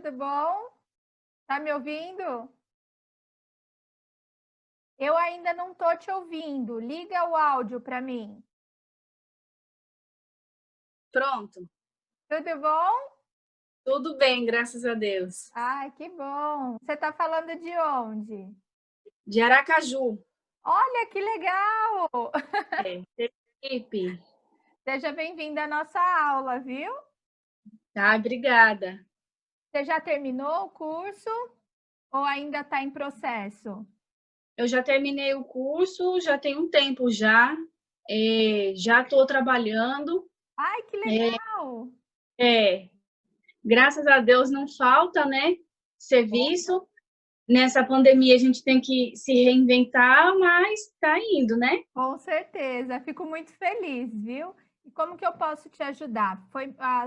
tudo bom? Tá me ouvindo? Eu ainda não tô te ouvindo. Liga o áudio para mim. Pronto, Tudo bom? tudo bem, graças a Deus. Ai, que bom. Você tá falando de onde? De Aracaju. Olha que legal! Sergipe. Seja bem-vinda à nossa aula, viu? Tá, obrigada. Você já terminou o curso ou ainda está em processo? Eu já terminei o curso, já tem um tempo já. Já estou trabalhando. Ai, que legal! É, graças a Deus não falta, né? Serviço. Nessa pandemia a gente tem que se reinventar, mas tá indo, né? Com certeza, fico muito feliz, viu? E como que eu posso te ajudar?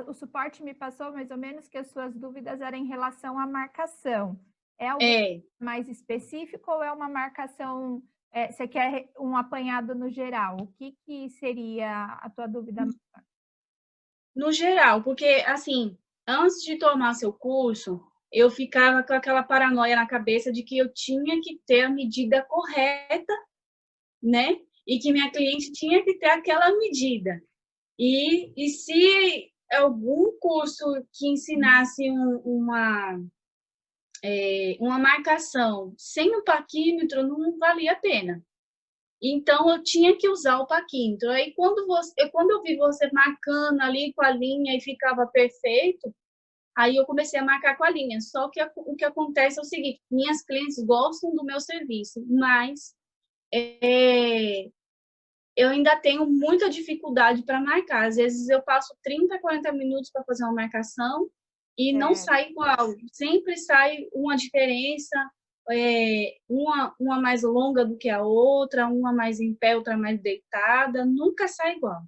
O suporte me passou mais ou menos que as suas dúvidas eram em relação à marcação. É algo É, mais específico ou é uma marcação, você quer um apanhado no geral? O que que seria a tua dúvida? no geral, porque assim, antes de tomar seu curso, eu ficava com aquela paranoia na cabeça de que eu tinha que ter a medida correta, né? E que minha cliente tinha que ter aquela medida. E se algum curso que ensinasse uma marcação sem o paquímetro, não valia a pena. Então, eu tinha que usar o paquímetro. Aí, quando eu vi você marcando ali com a linha e ficava perfeito, aí eu comecei a marcar com a linha. Só que o que acontece é o seguinte: minhas clientes gostam do meu serviço, mas é, eu ainda tenho muita dificuldade para marcar. Às vezes eu passo 30, 40 minutos para fazer uma marcação e não É, sai igual. Sempre sai uma diferença, uma mais longa do que a outra, uma mais em pé, outra mais deitada. Nunca sai igual.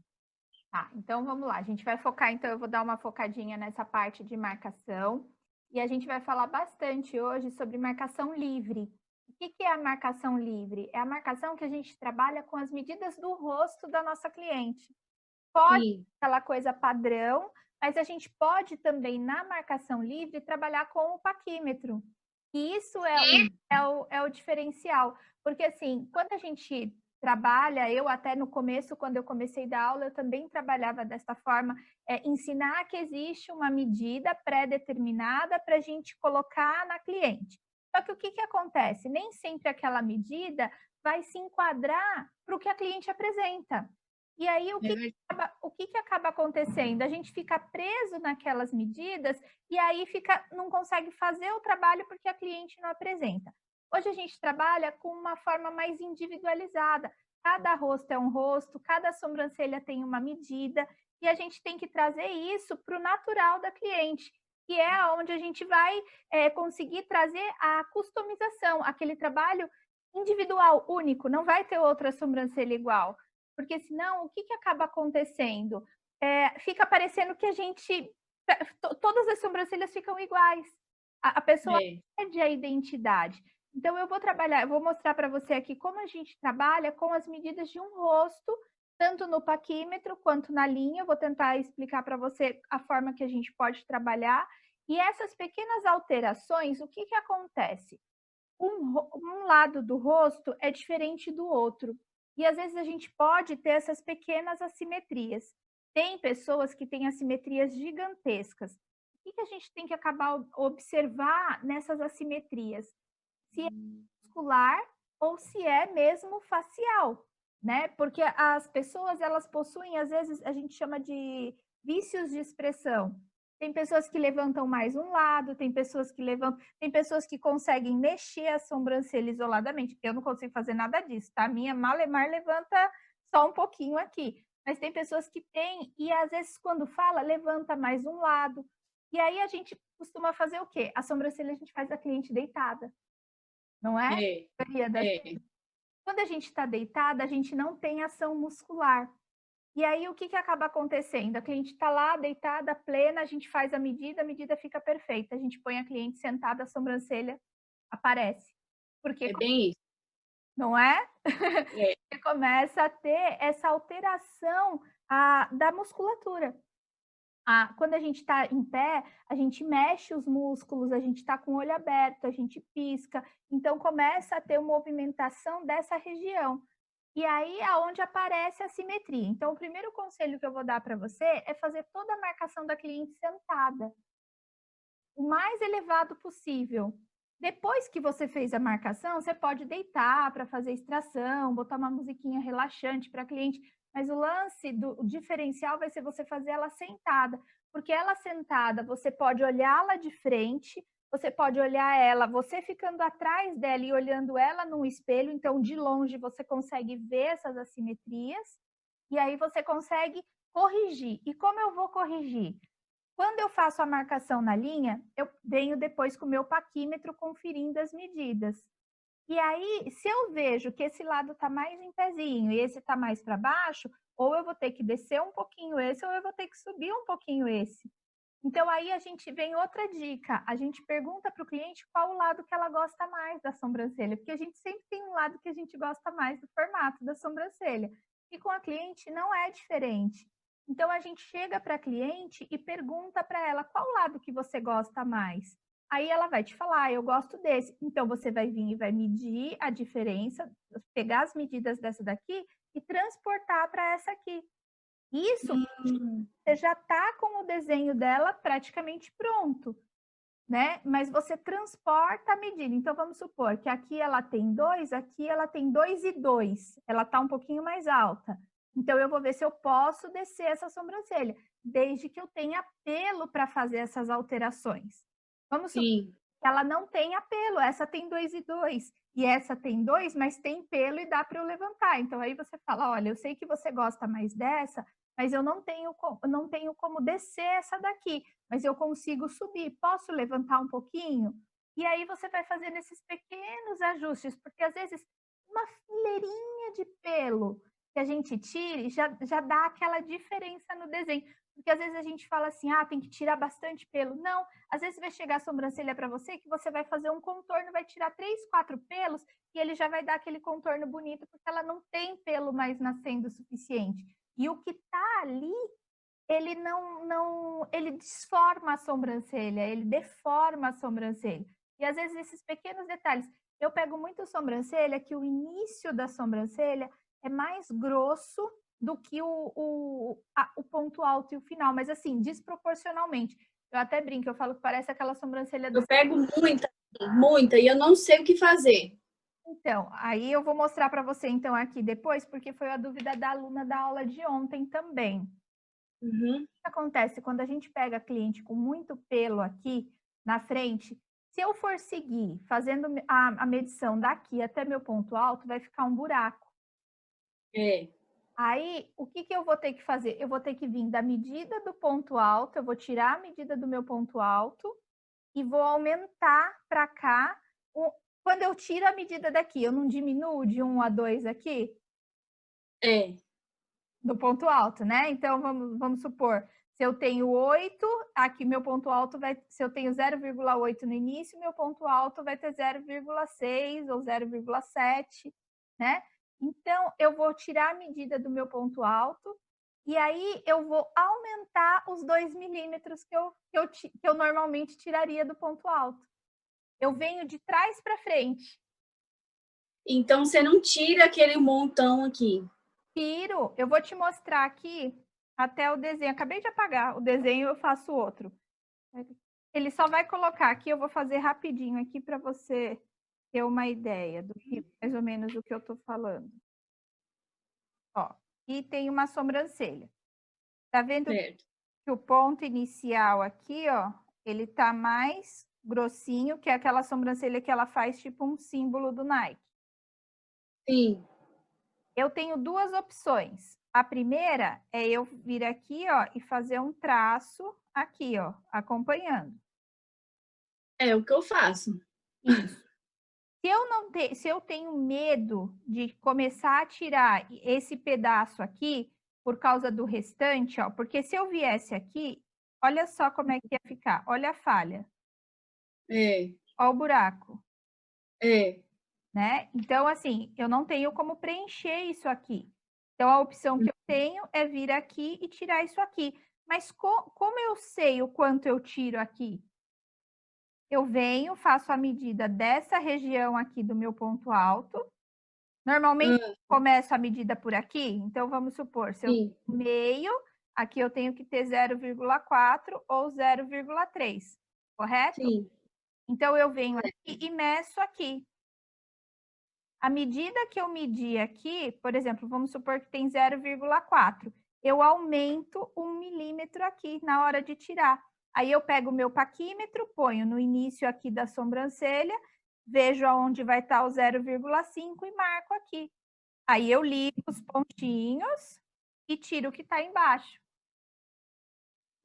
tá, então vamos lá. A gente vai focar, então eu vou dar uma focadinha nessa parte de marcação e a gente vai falar bastante hoje sobre marcação livre. O que que é a marcação livre? É a marcação que a gente trabalha com as medidas do rosto da nossa cliente. Pode ser Sim, aquela coisa padrão, mas a gente pode também, na marcação livre, trabalhar com o paquímetro. E isso é o diferencial. Porque, assim, quando a gente trabalha, eu até no começo, quando eu comecei a dar aula, eu também trabalhava dessa forma, ensinar que existe uma medida pré-determinada para a gente colocar na cliente. Só que o que que acontece? Nem sempre aquela medida vai se enquadrar para o que a cliente apresenta. E aí, é verdade. o que que acaba acontecendo? A gente fica preso naquelas medidas e aí fica, não consegue fazer o trabalho porque a cliente não apresenta. Hoje a gente trabalha com uma forma mais individualizada. Cada rosto é um rosto, cada sobrancelha tem uma medida, e a gente tem que trazer isso para o natural da cliente, que é onde a gente vai conseguir trazer a customização, aquele trabalho individual, único, não vai ter outra sobrancelha igual. Porque senão, o que que acaba acontecendo? Fica parecendo que a gente todas as sobrancelhas ficam iguais. A pessoa É. perde a identidade. Então eu vou mostrar para você aqui como a gente trabalha com as medidas de um rosto, tanto no paquímetro quanto na linha. Eu vou tentar explicar para você a forma que a gente pode trabalhar. E essas pequenas alterações, o que que acontece? Um lado do rosto é diferente do outro. E às vezes a gente pode ter essas pequenas assimetrias. Tem pessoas que têm assimetrias gigantescas. O que que a gente tem que acabar observar nessas assimetrias? Se é muscular ou se é mesmo facial, né? Porque as pessoas, elas possuem, às vezes, a gente chama de vícios de expressão. Tem pessoas que levantam mais um lado, tem pessoas que levantam, tem pessoas que conseguem mexer a sobrancelha isoladamente. Eu não consigo fazer nada disso, tá? A minha Malemar levanta só um pouquinho aqui. Mas tem pessoas que têm, e às vezes quando fala, levanta mais um lado. E aí a gente costuma fazer o quê? A sobrancelha a gente faz a cliente deitada, não é? É, A maioria das é. Quando a gente está deitada, a gente não tem ação muscular. E aí, o que que acaba acontecendo? A cliente está lá, deitada, plena, a gente faz a medida fica perfeita. A gente põe a cliente sentada, a sobrancelha aparece. Porque, É bem isso. não é? É. Porque começa a ter essa alteração da musculatura. Quando a gente está em pé, a gente mexe os músculos, a gente está com o olho aberto, a gente pisca, então começa a ter uma movimentação dessa região. E aí é onde aparece a simetria. Então, o primeiro conselho que eu vou dar para você é fazer toda a marcação da cliente sentada, o mais elevado possível. Depois que você fez a marcação, você pode deitar para fazer extração, botar uma musiquinha relaxante para a cliente, mas o lance o diferencial vai ser você fazer ela sentada, porque ela sentada, você pode olhá-la de frente, você pode olhar ela, você ficando atrás dela e olhando ela no espelho, então de longe você consegue ver essas assimetrias, e aí você consegue corrigir. E como eu vou corrigir? Quando eu faço a marcação na linha, eu venho depois com o meu paquímetro conferindo as medidas. E aí, se eu vejo que esse lado está mais em pezinho e esse está mais para baixo, ou eu vou ter que descer um pouquinho esse, ou eu vou ter que subir um pouquinho esse. Então, aí a gente vem outra dica. A gente pergunta para o cliente qual o lado que ela gosta mais da sobrancelha, porque a gente sempre tem um lado que a gente gosta mais do formato da sobrancelha. E com a cliente não é diferente. Então, a gente chega para a cliente e pergunta para ela qual lado que você gosta mais. Aí ela vai te falar, eu gosto desse. Então, você vai vir e vai medir a diferença, pegar as medidas dessa daqui e transportar para essa aqui. Isso, você já está com o desenho dela praticamente pronto, né? Mas você transporta a medida. Então, vamos supor que aqui ela tem 2, aqui ela tem 2,2. Ela está um pouquinho mais alta. Então, eu vou ver se eu posso descer essa sobrancelha, desde que eu tenha pelo para fazer essas alterações. Vamos supor que ela não tem pelo, essa tem 2,2 e essa tem 2, mas tem pelo e dá para eu levantar. Então, aí você fala, olha, eu sei que você gosta mais dessa, mas eu não tenho como descer essa daqui, mas eu consigo subir, posso levantar um pouquinho? E aí você vai fazendo esses pequenos ajustes, porque às vezes uma fileirinha de pelo que a gente tire já dá aquela diferença no desenho. Porque às vezes a gente fala assim, tem que tirar bastante pelo. Não, às vezes vai chegar a sobrancelha para você que você vai fazer um contorno, vai tirar 3, 4 pelos e ele já vai dar aquele contorno bonito, porque ela não tem pelo mais nascendo o suficiente. E o que está ali, ele ele desforma a sobrancelha, ele deforma a sobrancelha. E às vezes esses pequenos detalhes, eu pego muito sobrancelha que o início da sobrancelha é mais grosso do que o ponto alto e o final, mas assim, desproporcionalmente. Eu até brinco, eu falo que parece aquela sobrancelha do... Eu pego muita, e eu não sei o que fazer. Então, aí eu vou mostrar para você então aqui depois, porque foi a dúvida da aluna da aula de ontem também. O que acontece quando a gente pega cliente com muito pelo aqui na frente? Se eu for seguir fazendo a medição daqui até meu ponto alto, vai ficar um buraco. Aí, o que eu vou ter que fazer? Eu vou ter que vir da medida do ponto alto, eu vou tirar a medida do meu ponto alto e vou aumentar para cá. Quando eu tiro a medida daqui, eu não diminuo de 1 a 2 aqui? Do ponto alto, né? Então, vamos supor, se eu tenho 8, aqui meu ponto alto se eu tenho 0,8 no início, meu ponto alto vai ter 0,6 ou 0,7, né? Então, eu vou tirar a medida do meu ponto alto e aí eu vou aumentar os 2 milímetros que eu normalmente tiraria do ponto alto. Eu venho de trás para frente. Então, você não tira aquele montão aqui? Tiro. Eu vou te mostrar aqui até o desenho. Acabei de apagar o desenho, eu faço outro. Ele só vai colocar aqui, eu vou fazer rapidinho aqui para você ter uma ideia do que, mais ou menos, do que eu estou falando. Ó, e tem uma sobrancelha. Tá vendo que o ponto inicial aqui, ó, ele tá mais grossinho, que é aquela sobrancelha que ela faz tipo um símbolo do Nike. Sim. Eu tenho duas opções. A primeira é eu vir aqui, ó, e fazer um traço aqui, ó, acompanhando. É o que eu faço. Isso. Se eu tenho medo de começar a tirar esse pedaço aqui por causa do restante, ó, porque se eu viesse aqui, olha só como é que ia ficar. Olha a falha. Olha o buraco. Né? Então, assim, eu não tenho como preencher isso aqui. Então, a opção que eu tenho é vir aqui e tirar isso aqui. Mas como eu sei o quanto eu tiro aqui? Eu venho, faço a medida dessa região aqui do meu ponto alto. Normalmente, começo a medida por aqui. Então, vamos supor, se eu Sim. meio, aqui eu tenho que ter 0,4 ou 0,3, correto? Sim. Então, eu venho aqui e meço aqui. À medida que eu medir aqui, por exemplo, vamos supor que tem 0,4, eu aumento 1 milímetro aqui na hora de tirar. Aí eu pego o meu paquímetro, ponho no início aqui da sobrancelha, vejo aonde vai estar o 0,5 e marco aqui. Aí eu ligo os pontinhos e tiro o que está embaixo.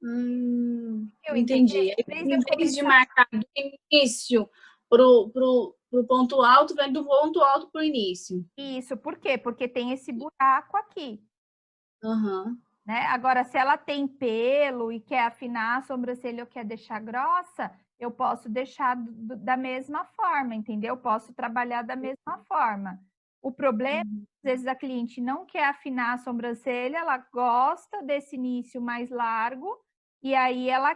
Eu Entendi. entendi. Em vez de marcar do início pro ponto alto, vem do ponto alto para o início. Isso, por quê? Porque tem esse buraco aqui. Uhum. Né? Agora, se ela tem pelo e quer afinar a sobrancelha ou quer deixar grossa, eu posso deixar da mesma forma, entendeu? Eu posso trabalhar da mesma forma. O problema, às vezes a cliente não quer afinar a sobrancelha, ela gosta desse início mais largo e aí ela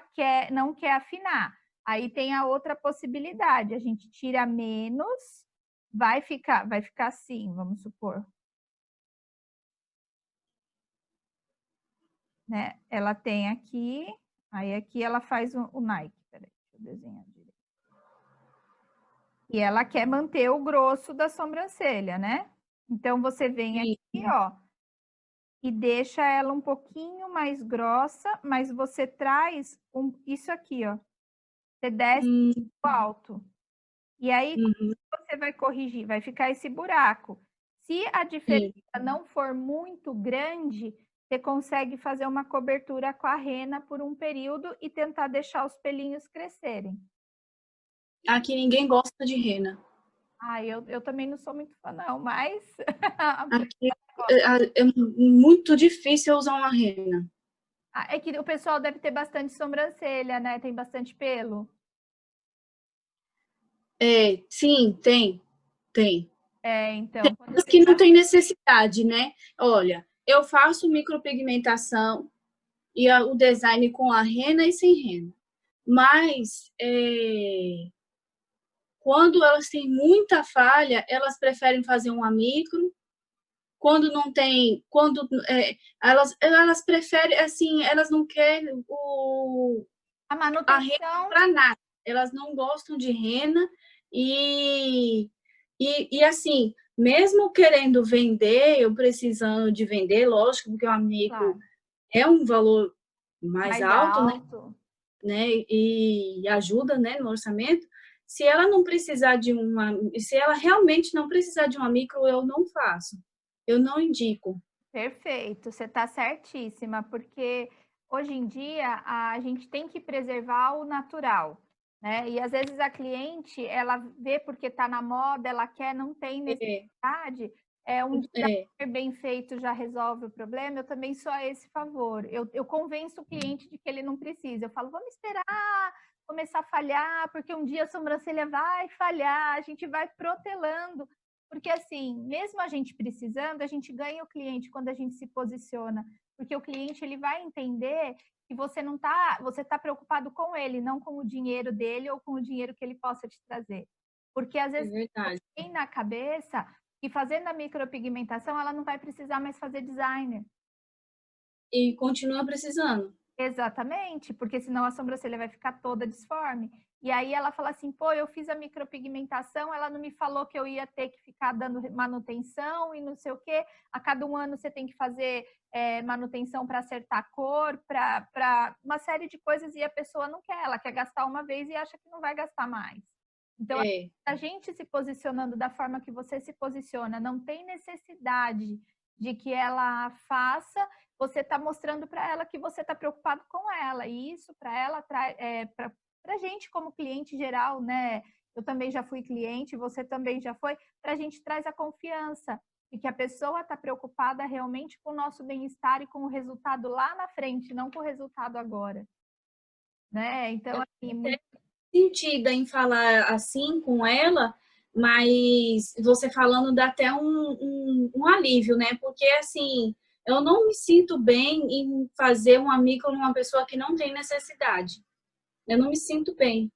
não quer afinar. Aí tem a outra possibilidade, a gente tira menos, vai ficar assim, vamos supor. Né? Ela tem aqui, aí aqui ela faz o Nike. Peraí, deixa eu desenhar direito. E ela quer manter o grosso da sobrancelha, né? Então, você vem aqui, ó, e deixa ela um pouquinho mais grossa, mas você traz isso aqui, ó. Você desce pro alto. E aí, você vai corrigir, vai ficar esse buraco. Se a diferença não for muito grande, você consegue fazer uma cobertura com a rena por um período e tentar deixar os pelinhos crescerem. Aqui ninguém gosta de rena. Ah, eu também não sou muito fã, não, mas... Aqui é muito difícil usar uma rena. É que o pessoal deve ter bastante sobrancelha, né? Tem bastante pelo. Sim, tem. Então... Mas que não tem necessidade, né? Olha, eu faço micropigmentação e o design com a rena e sem rena. Mas quando elas têm muita falha, elas preferem fazer uma micro. Quando não tem, elas preferem, assim, elas não querem A a manutenção... rena para nada. Elas não gostam de rena e assim, mesmo querendo vender, eu precisando de vender, lógico, porque o amigo é um valor mais alto, né? E ajuda, né, no orçamento. Se ela não precisar se ela realmente não precisar de uma micro, eu não faço. Eu não indico. Perfeito, você está certíssima, porque hoje em dia a gente tem que preservar o natural, né? E às vezes a cliente, ela vê porque está na moda, ela quer, não tem necessidade, um designer bem feito já resolve o problema. Eu também sou a esse favor. Eu convenço o cliente de que ele não precisa. Eu falo, vamos esperar começar a falhar, porque um dia a sobrancelha vai falhar, a gente vai protelando. Porque, assim, mesmo a gente precisando, a gente ganha o cliente quando a gente se posiciona. Porque o cliente, ele vai entender que você não tá, você está preocupado com ele, não com o dinheiro dele ou com o dinheiro que ele possa te trazer. Porque, às vezes, tem na cabeça que fazendo a micropigmentação, ela não vai precisar mais fazer designer. E continua precisando. Exatamente, porque senão a sobrancelha vai ficar toda disforme. E aí ela fala assim, pô, eu fiz a micropigmentação, ela não me falou que eu ia ter que ficar dando manutenção e não sei o quê. A cada um ano você tem que fazer manutenção para acertar a cor, para uma série de coisas, e a pessoa não quer, ela quer gastar uma vez e acha que não vai gastar mais. Então, a gente se posicionando da forma que você se posiciona, não tem necessidade de que ela faça, você está mostrando para ela que você está preocupado com ela. E isso, para ela, para a gente como cliente geral, né? Eu também já fui cliente, você também já foi, para a gente traz a confiança e que a pessoa está preocupada realmente com o nosso bem-estar e com o resultado lá na frente, não com o resultado agora. Né? Então, assim, muito sentida em falar assim com ela, mas você falando dá até um alívio, né? Porque, assim, Eu não me sinto bem em fazer uma micro numa pessoa que não tem necessidade. Eu não me sinto bem.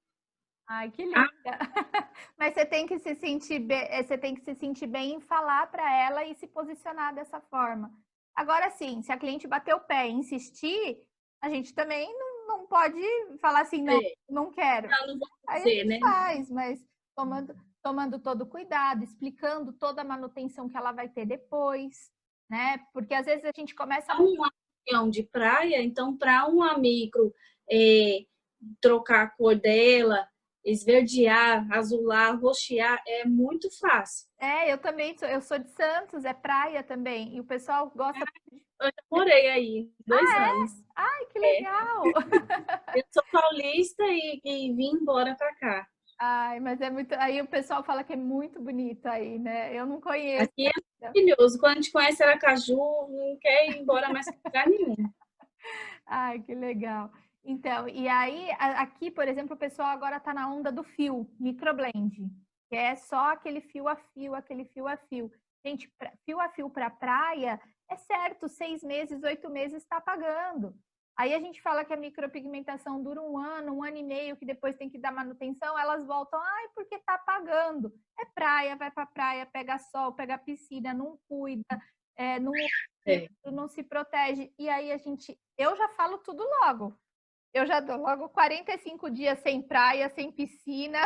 Ai, que Ah, linda! Mas você tem que se sentir bem, você tem que se sentir bem em falar para ela e se posicionar dessa forma. Agora sim, se a cliente bater o pé e insistir, a gente também não pode falar assim, não, é, não quero. não vou Aí a fazer, gente né? faz, mas tomando todo o cuidado, explicando toda a manutenção que ela vai ter depois, né? Porque às vezes a gente começa. Uma reunião de praia, então, para uma micro é, trocar a cor dela, esverdear, azular, roxear, é muito fácil. Eu também eu sou de Santos, é praia também, e o pessoal gosta. Eu já morei aí 2 anos. Ai, que É. legal! Eu sou paulista e vim embora para cá. Ai, mas é muito. Aí o pessoal fala que é muito bonito aí, né? Eu não conheço Aqui é ainda. maravilhoso. Quando a gente conhece Aracaju, não quer ir embora mais para lugar nenhum. Ai, que legal. Então, e aí, aqui, por exemplo, o pessoal agora está na onda do fio, microblend, que é só aquele fio a fio, aquele fio a fio. Gente, fio a fio para praia, é certo, 6 meses, 8 meses está pagando. Aí a gente fala que a micropigmentação dura um ano e meio, que depois tem que dar manutenção, elas voltam, ai, porque está pagando. É praia, vai para praia, pega sol, pega piscina, não cuida, não É. não se protege. E aí eu já falo tudo logo. Eu já dou logo 45 dias sem praia, sem piscina.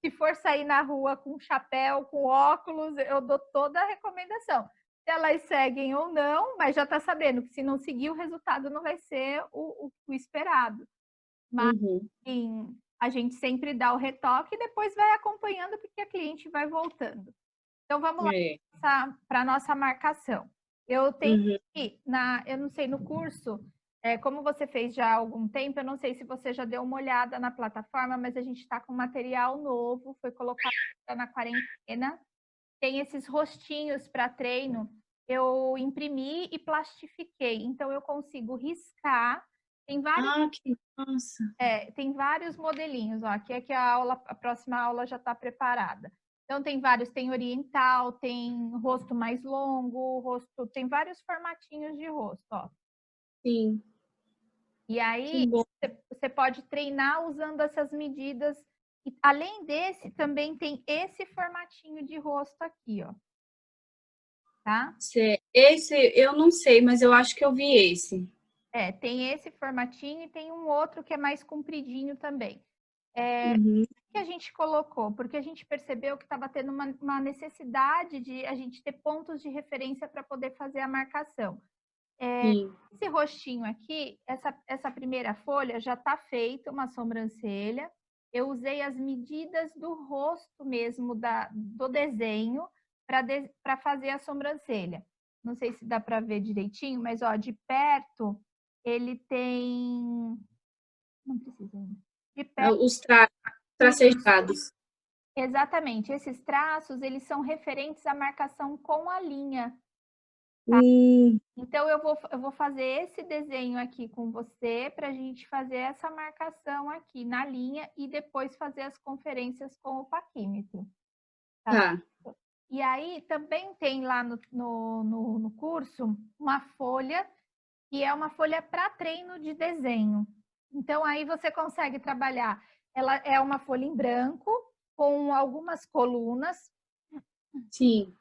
Se for sair na rua com chapéu, com óculos, eu dou toda a recomendação. Se elas seguem ou não, mas já está sabendo que se não seguir, o resultado não vai ser o esperado. Mas Uhum. sim, a gente sempre dá o retoque e depois vai acompanhando porque a cliente vai voltando. Então vamos É. lá para a nossa marcação. Eu tenho Uhum. aqui, eu não sei, no curso, como você fez já há algum tempo, eu não sei se você já deu uma olhada na plataforma, mas a gente está com material novo, foi colocado na quarentena. Tem esses rostinhos para treino, eu imprimi e plastifiquei, então eu consigo riscar. Tem vários, Ah, que massa. tem vários modelinhos, ó. Aqui é que a próxima aula já está preparada. Então tem vários, tem oriental, tem rosto mais longo, rosto, tem vários formatinhos de rosto, ó. Sim, E que aí bom. você pode treinar usando essas medidas. E, além desse, também tem esse formatinho de rosto aqui, ó. Tá? Esse eu não sei, mas eu acho que eu vi esse. Tem esse formatinho e tem um outro que é mais compridinho também. Uhum. Que a gente colocou? Porque a gente percebeu que estava tendo uma necessidade de a gente ter pontos de referência para poder fazer a marcação. Sim. Esse rostinho aqui, essa primeira folha já está feita, uma sobrancelha. Eu usei as medidas do rosto mesmo, do desenho, para fazer a sobrancelha. Não sei se dá para ver direitinho, mas ó, de perto ele tem. Não precisa ainda. De perto. Os tracejados. Exatamente, esses traços, eles são referentes à marcação com a linha. Hum, Então, eu vou fazer esse desenho aqui com você para a gente fazer essa marcação aqui na linha e depois fazer as conferências com o paquímetro. Tá? tá. E aí, também tem lá no curso uma folha, que é uma folha para treino de desenho. Então, aí você consegue trabalhar. Ela é uma folha em branco, com algumas colunas, Sim.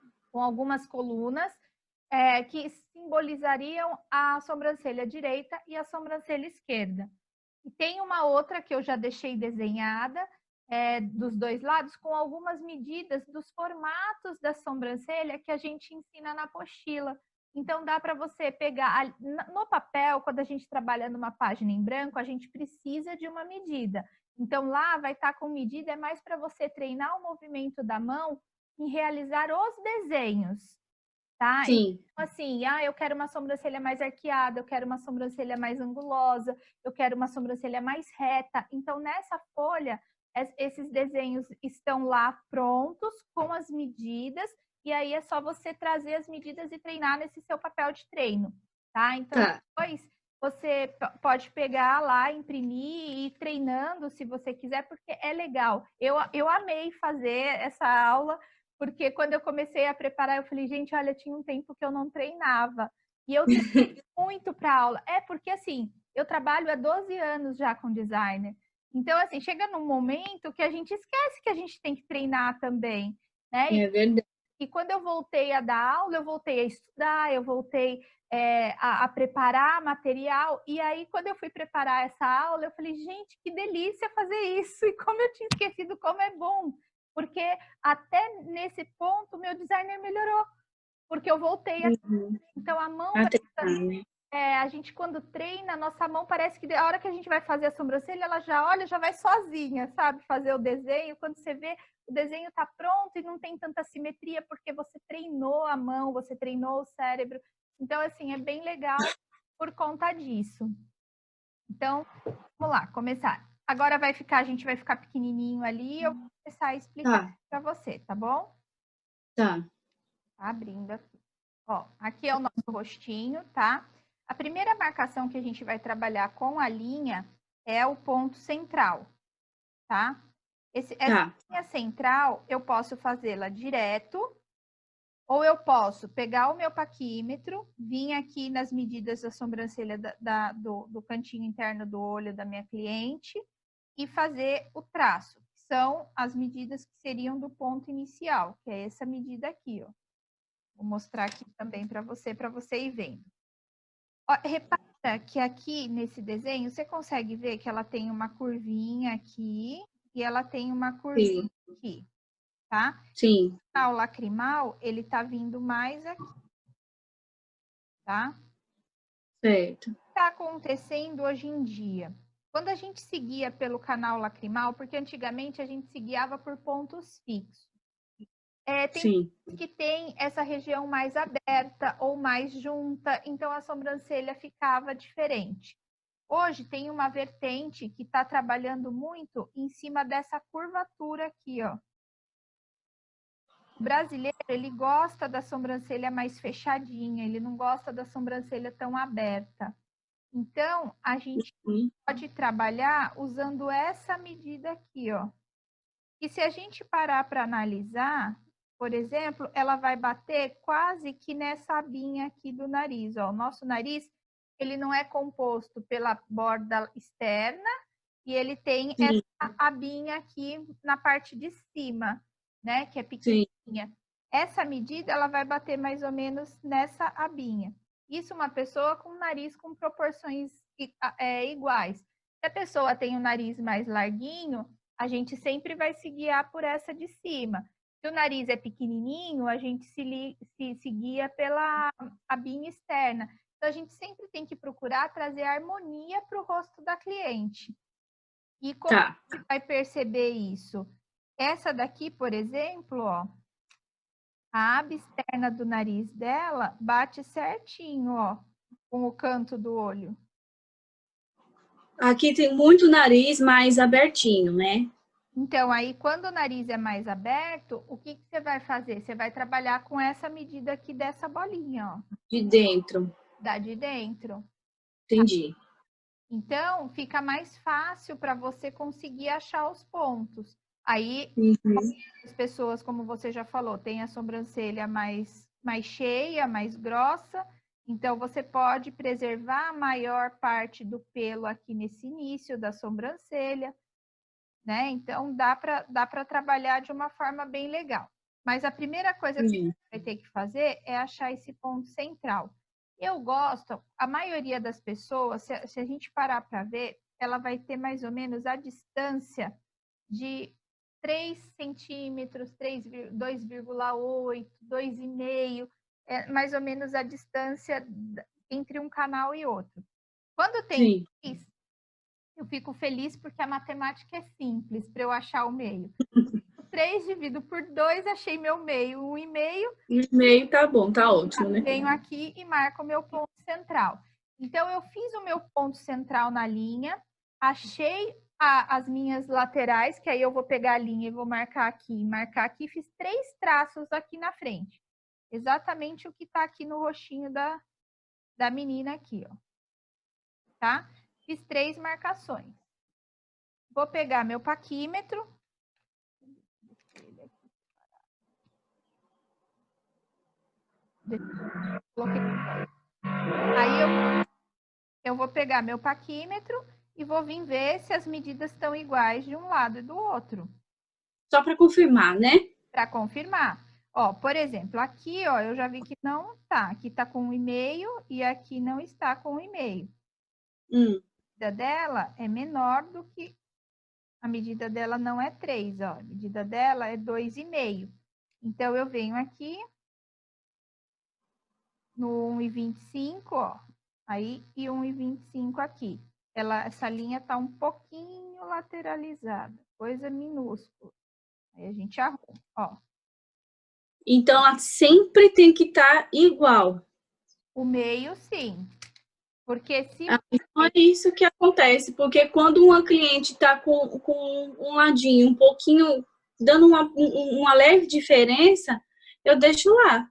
que simbolizariam a sobrancelha direita e a sobrancelha esquerda. E tem uma outra que eu já deixei desenhada, dos dois lados, com algumas medidas dos formatos da sobrancelha que a gente ensina na apostila. Então, dá para você pegar no papel, quando a gente trabalha numa página em branco, a gente precisa de uma medida. Então, lá vai estar com medida, é mais para você treinar o movimento da mão em realizar os desenhos, tá? Então, Sim. assim, eu quero uma sobrancelha mais arqueada, eu quero uma sobrancelha mais angulosa, eu quero uma sobrancelha mais reta. Então, nessa folha, esses desenhos estão lá prontos, com as medidas, e aí é só você trazer as medidas e treinar nesse seu papel de treino, tá? Então, Tá. depois você pode pegar lá, imprimir e ir treinando se você quiser, porque é legal. Eu amei fazer essa aula, porque quando eu comecei a preparar, eu falei, gente, olha, tinha um tempo que eu não treinava. E eu treino muito para aula. É porque, assim, eu trabalho há 12 anos já com designer. Então, assim, chega num momento que a gente esquece que a gente tem que treinar também, né? É verdade. E quando eu voltei a dar aula, eu voltei a estudar, eu voltei a preparar material. E aí, quando eu fui preparar essa aula, eu falei, gente, que delícia fazer isso! E como eu tinha esquecido como é bom! Porque até nesse ponto, meu designer melhorou. Porque eu voltei a... Então, a mão... a gente, quando treina, nossa mão parece que a hora que a gente vai fazer a sobrancelha, ela já olha, já vai sozinha, sabe? Fazer o desenho. Quando você vê, o desenho tá pronto e não tem tanta simetria, porque você treinou a mão, você treinou o cérebro. Então, assim, é bem legal por conta disso. Então, vamos lá, começar. Agora a gente vai ficar pequenininho ali, eu vou começar a explicar para você, tá bom? Tá. Tá abrindo aqui. Ó, aqui é o nosso rostinho, tá? A primeira marcação que a gente vai trabalhar com a linha é o ponto central, tá? Essa linha central, eu posso fazê-la direto, ou eu posso pegar o meu paquímetro, vir aqui nas medidas da sobrancelha do cantinho interno do olho da minha cliente e fazer o traço, que são as medidas que seriam do ponto inicial, que é essa medida aqui, ó. Vou mostrar aqui também para você ir vendo. Ó, repara que aqui nesse desenho, você consegue ver que ela tem uma curvinha aqui e ela tem uma curvinha aqui, tá? Sim. O canal lacrimal, ele tá vindo mais aqui, tá? Certo. O que está acontecendo hoje em dia? Quando a gente seguia pelo canal lacrimal, porque antigamente a gente se guiava por pontos fixos. Tem que tem essa região mais aberta ou mais junta, então a sobrancelha ficava diferente. Hoje tem uma vertente que está trabalhando muito em cima dessa curvatura aqui, ó. O brasileiro, ele gosta da sobrancelha mais fechadinha, ele não gosta da sobrancelha tão aberta. Então, a gente pode trabalhar usando essa medida aqui, ó. E se a gente parar para analisar, por exemplo, ela vai bater quase que nessa abinha aqui do nariz, ó. O nosso nariz, ele não é composto pela borda externa e ele tem essa abinha aqui na parte de cima, né, que é pequenininha. Essa medida, ela vai bater mais ou menos nessa abinha. Isso uma pessoa com nariz com proporções iguais. Se a pessoa tem o nariz mais larguinho, a gente sempre vai se guiar por essa de cima. Se o nariz é pequenininho, a gente se guia pela abinha externa. Então, a gente sempre tem que procurar trazer harmonia para o rosto da cliente. E como você vai perceber isso? Essa daqui, por exemplo, ó, a aba externa do nariz dela bate certinho, ó, com o canto do olho. Aqui tem muito nariz mais abertinho, né? Então, aí, quando o nariz é mais aberto, o que você vai fazer? Você vai trabalhar com essa medida aqui dessa bolinha, ó. De dentro. Da de dentro. Entendi. Então, fica mais fácil para você conseguir achar os pontos. Aí, as pessoas, como você já falou, têm a sobrancelha mais cheia, mais grossa. Então, você pode preservar a maior parte do pelo aqui nesse início da sobrancelha, né? Então, dá para trabalhar de uma forma bem legal. Mas a primeira coisa que você vai ter que fazer é achar esse ponto central. Eu gosto, a maioria das pessoas, se a gente parar para ver, ela vai ter mais ou menos a distância de 3 centímetros, 2,8, 2,5, mais ou menos a distância entre um canal e outro. Quando tem 3, eu fico feliz porque a matemática é simples para eu achar o meio. 3 divido por 2, achei meu meio, 1,5. 1,5 tá bom, tá ótimo, né? Venho aqui e marco o meu ponto central. Então, eu fiz o meu ponto central na linha, achei as minhas laterais, que aí eu vou pegar a linha e vou marcar aqui, fiz 3 traços aqui na frente. Exatamente o que está aqui no rostinho da menina aqui, ó. Tá? Fiz 3 marcações. Vou pegar meu paquímetro. Coloquei. Eu vou pegar meu paquímetro e vou vir ver se as medidas estão iguais de um lado e do outro. Só para confirmar, né? Para confirmar. Ó, por exemplo, aqui, ó, eu já vi que não tá. Aqui tá com 1,5 e aqui não está com 1,5. A medida dela é menor do que... A medida dela não é 3, ó. A medida dela é 2,5. Então, eu venho aqui no 1,25, ó. Aí, e 1,25 aqui. Essa linha tá um pouquinho lateralizada. Coisa minúscula. Aí, a gente arruma, ó. Então, ela sempre tem que estar igual. O meio, sim. Porque se... Então é isso que acontece, porque quando uma cliente está com um ladinho um pouquinho, dando uma leve diferença, eu deixo lá.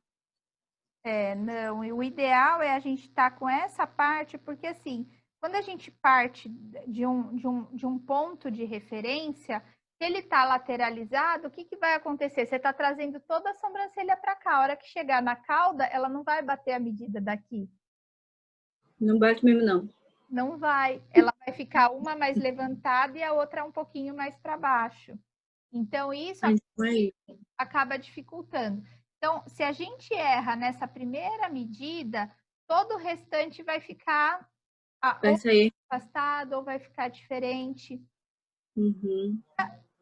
Não, o ideal é a gente estar com essa parte, porque assim, quando a gente parte de um ponto de referência, se ele está lateralizado, o que, que vai acontecer? Você está trazendo toda a sobrancelha para cá. A hora que chegar na cauda, ela não vai bater a medida daqui. Não bate mesmo, não. Não vai. Ela vai ficar uma mais levantada e a outra um pouquinho mais para baixo. Então, isso acaba dificultando. Então, se a gente erra nessa primeira medida, todo o restante vai ficar Vai sair. afastado ou vai ficar diferente. Uhum.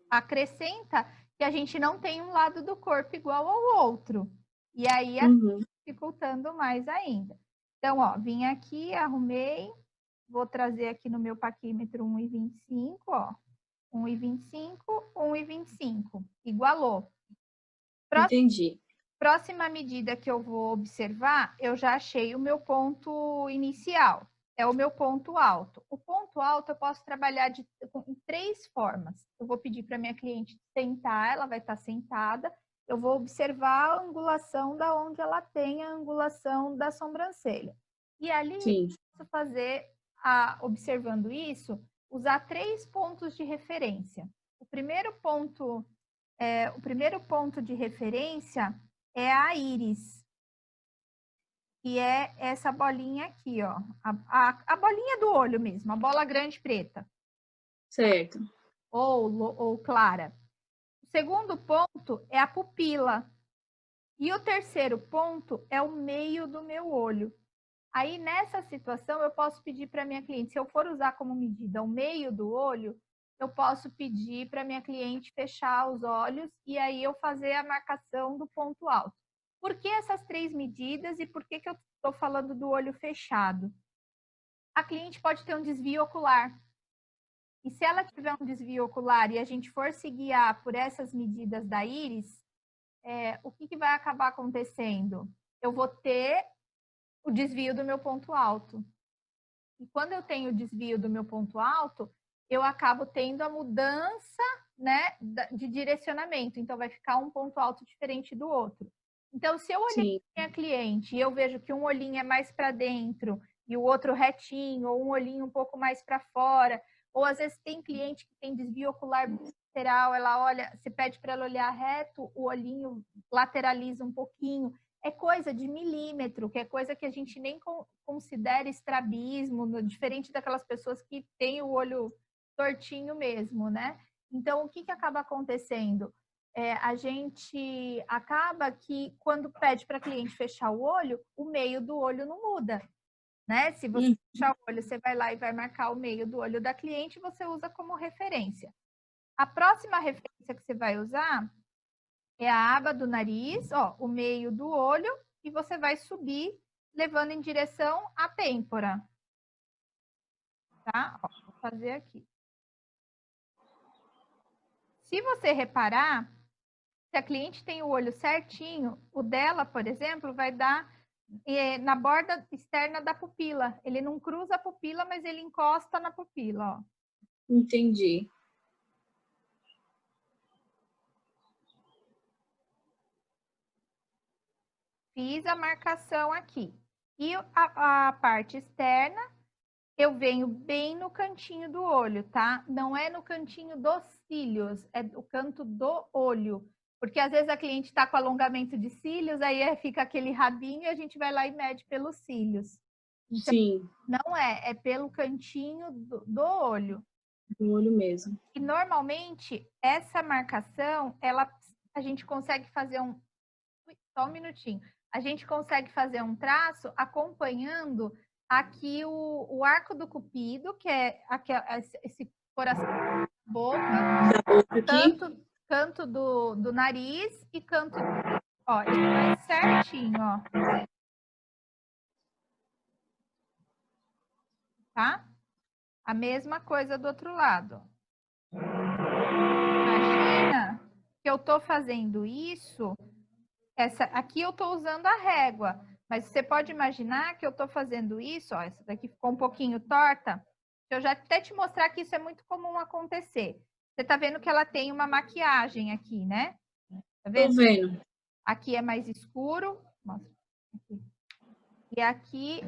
Acrescenta que a gente não tem um lado do corpo igual ao outro. E aí, dificultando mais ainda. Então, ó, vim aqui, arrumei, vou trazer aqui no meu paquímetro 1,25, ó. 1,25, 1,25. Igualou. Entendi. Próxima medida que eu vou observar, eu já achei o meu ponto inicial. É o meu ponto alto. O ponto alto eu posso trabalhar de 3 formas. Eu vou pedir para minha cliente sentar, ela vai estar sentada. Eu vou observar a angulação da onde ela tem a angulação da sobrancelha. E ali eu posso fazer, observando isso, usar 3 pontos de referência. O primeiro ponto de referência é a íris, que é essa bolinha aqui, ó. A bolinha do olho mesmo, a bola grande preta. Certo. Ou clara. O segundo ponto é a pupila. E o terceiro ponto é o meio do meu olho. Aí, nessa situação, eu posso pedir para minha cliente, se eu for usar como medida o meio do olho, eu posso pedir para minha cliente fechar os olhos e aí eu fazer a marcação do ponto alto. Por que essas 3 medidas e por que eu estou falando do olho fechado? A cliente pode ter um desvio ocular. E se ela tiver um desvio ocular e a gente for se guiar por essas medidas da íris, o que vai acabar acontecendo? Eu vou ter o desvio do meu ponto alto. E quando eu tenho o desvio do meu ponto alto, eu acabo tendo a mudança, né, de direcionamento. Então, vai ficar um ponto alto diferente do outro. Então, se eu olhar para minha cliente e eu vejo que um olhinho é mais para dentro e o outro retinho, ou um olhinho um pouco mais para fora, ou às vezes tem cliente que tem desvio ocular lateral, ela olha, você pede para ela olhar reto, o olhinho lateraliza um pouquinho. É coisa de milímetro, que é coisa que a gente nem considera estrabismo, diferente daquelas pessoas que têm o olho tortinho mesmo, né? Então, o que acaba acontecendo? A gente acaba que, quando pede para a cliente fechar o olho, o meio do olho não muda, né? Se você fechar o olho, você vai lá e vai marcar o meio do olho da cliente, você usa como referência. A próxima referência que você vai usar é a aba do nariz, ó, o meio do olho, e você vai subir, levando em direção à têmpora. Tá? Ó, vou fazer aqui. Se você reparar, se a cliente tem o olho certinho, o dela, por exemplo, vai dar na borda externa da pupila. Ele não cruza a pupila, mas ele encosta na pupila, ó. Entendi. Fiz a marcação aqui. E a parte externa, eu venho bem no cantinho do olho, tá? Não é no cantinho dos cílios, é o canto do olho. Porque às vezes a cliente tá com alongamento de cílios, aí fica aquele rabinho e a gente vai lá e mede pelos cílios. Então, Sim, não é pelo cantinho do olho. no olho mesmo. E normalmente essa marcação, a gente consegue fazer só um minutinho. A gente consegue fazer um traço acompanhando aqui o arco do cupido, que é esse coração da boca, Aqui, canto do nariz e canto ó, isso vai certinho, ó. Tá? A mesma coisa do outro lado. Imagina que eu tô fazendo isso, aqui eu tô usando a régua, mas você pode imaginar que eu tô fazendo isso, ó, essa daqui ficou um pouquinho torta. Eu já até te mostrar que isso é muito comum acontecer. Você tá vendo que ela tem uma maquiagem aqui, né? Tá tô vendo? vendo. Aqui é mais escuro. Mostra. Aqui. E aqui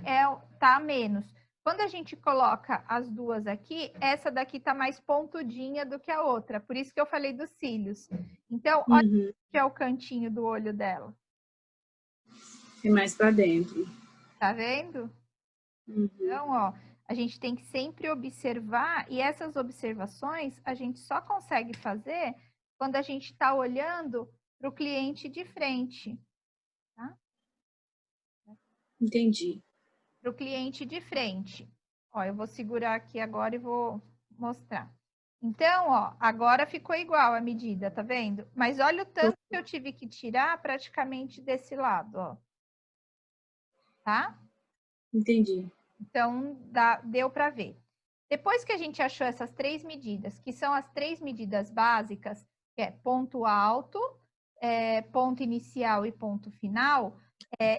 tá menos. Quando a gente coloca as duas aqui, essa daqui tá mais pontudinha do que a outra. Por isso que eu falei dos cílios. Então, olha que é o cantinho do olho dela. E mais para dentro. Tá vendo? Então, ó, a gente tem que sempre observar, e essas observações a gente só consegue fazer quando a gente está olhando para o cliente de frente. Tá? Entendi. Para o cliente de frente. Ó, eu vou segurar aqui agora e vou mostrar. Então, ó, agora ficou igual a medida, tá vendo? Mas olha o tanto que eu tive que tirar praticamente desse lado, ó. Tá? Entendi. Então, deu para ver. Depois que a gente achou essas 3 medidas, que são as 3 medidas básicas, que é ponto alto, ponto inicial e ponto final,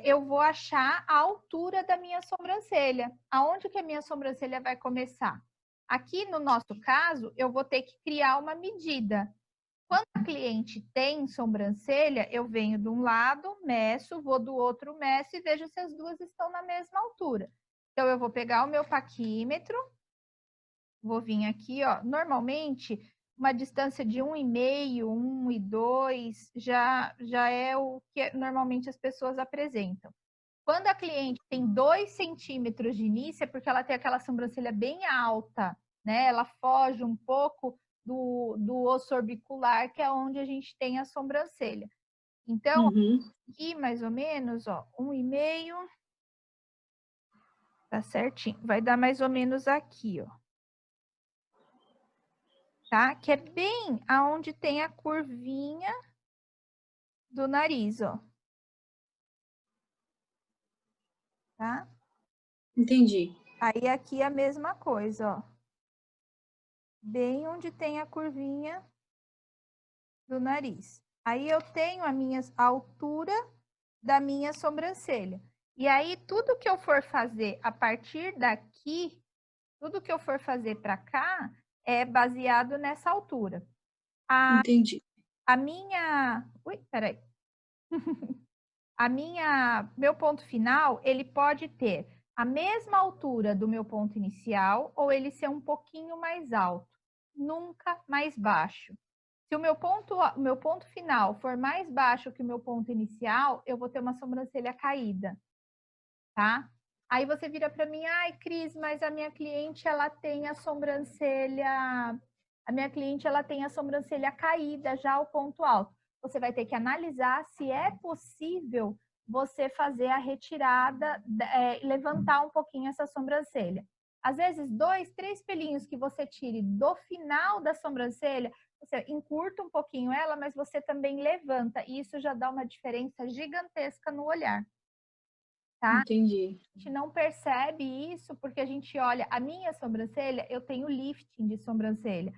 eu vou achar a altura da minha sobrancelha. Aonde que a minha sobrancelha vai começar? Aqui, no nosso caso, eu vou ter que criar uma medida. Quando a cliente tem sobrancelha, eu venho de um lado, meço, vou do outro, meço e vejo se as duas estão na mesma altura. Então, eu vou pegar o meu paquímetro, vou vir aqui, ó. Normalmente, uma distância de 1,5, 1,2 já é o que normalmente as pessoas apresentam. Quando a cliente tem 2 centímetros de início, é porque ela tem aquela sobrancelha bem alta, né? Ela foge um pouco do osso orbicular, que é onde a gente tem a sobrancelha. Então, aqui mais ou menos, ó, 1,5, tá certinho. Vai dar mais ou menos aqui, ó. Tá? Que é bem aonde tem a curvinha do nariz, ó. Tá? Entendi. Aí aqui é a mesma coisa, ó. Bem onde tem a curvinha do nariz. Aí eu tenho a altura da minha sobrancelha. E aí tudo que eu for fazer a partir daqui, tudo que eu for fazer para cá é baseado nessa altura. Entendi. A minha, ui, peraí. Meu ponto final, ele pode ter a mesma altura do meu ponto inicial ou ele ser um pouquinho mais alto, nunca mais baixo. Se o meu ponto final for mais baixo que o meu ponto inicial, eu vou ter uma sobrancelha caída, tá? Aí você vira para mim, ai, Cris, mas a minha cliente, ela tem a sobrancelha caída já ao ponto alto. Você vai ter que analisar se é possível você fazer a retirada, levantar um pouquinho essa sobrancelha. Às vezes, 2, 3 pelinhos que você tire do final da sobrancelha, você encurta um pouquinho ela, mas você também levanta. E isso já dá uma diferença gigantesca no olhar. Tá? Entendi. A gente não percebe isso porque a gente olha, a minha sobrancelha, eu tenho lifting de sobrancelha.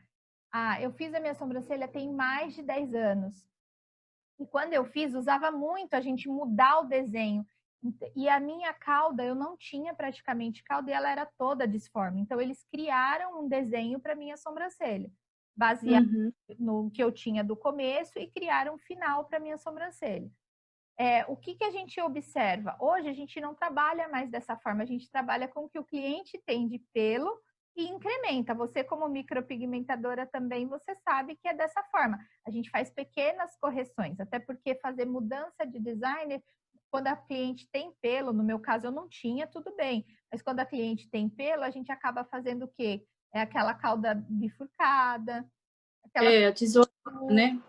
Eu fiz a minha sobrancelha tem mais de 10 anos. E quando eu fiz, usava muito a gente mudar o desenho. E a minha cauda, eu não tinha praticamente cauda e ela era toda disforme. Então, eles criaram um desenho para minha sobrancelha, baseado no que eu tinha do começo e criaram um final para minha sobrancelha. O que a gente observa? Hoje a gente não trabalha mais dessa forma, a gente trabalha com o que o cliente tem de pelo e incrementa. Você, como micropigmentadora também, você sabe que é dessa forma. A gente faz pequenas correções, até porque fazer mudança de designer, quando a cliente tem pelo, no meu caso eu não tinha, tudo bem. Mas quando a cliente tem pelo, a gente acaba fazendo o quê? É aquela cauda bifurcada, aquela... a tesoura, né?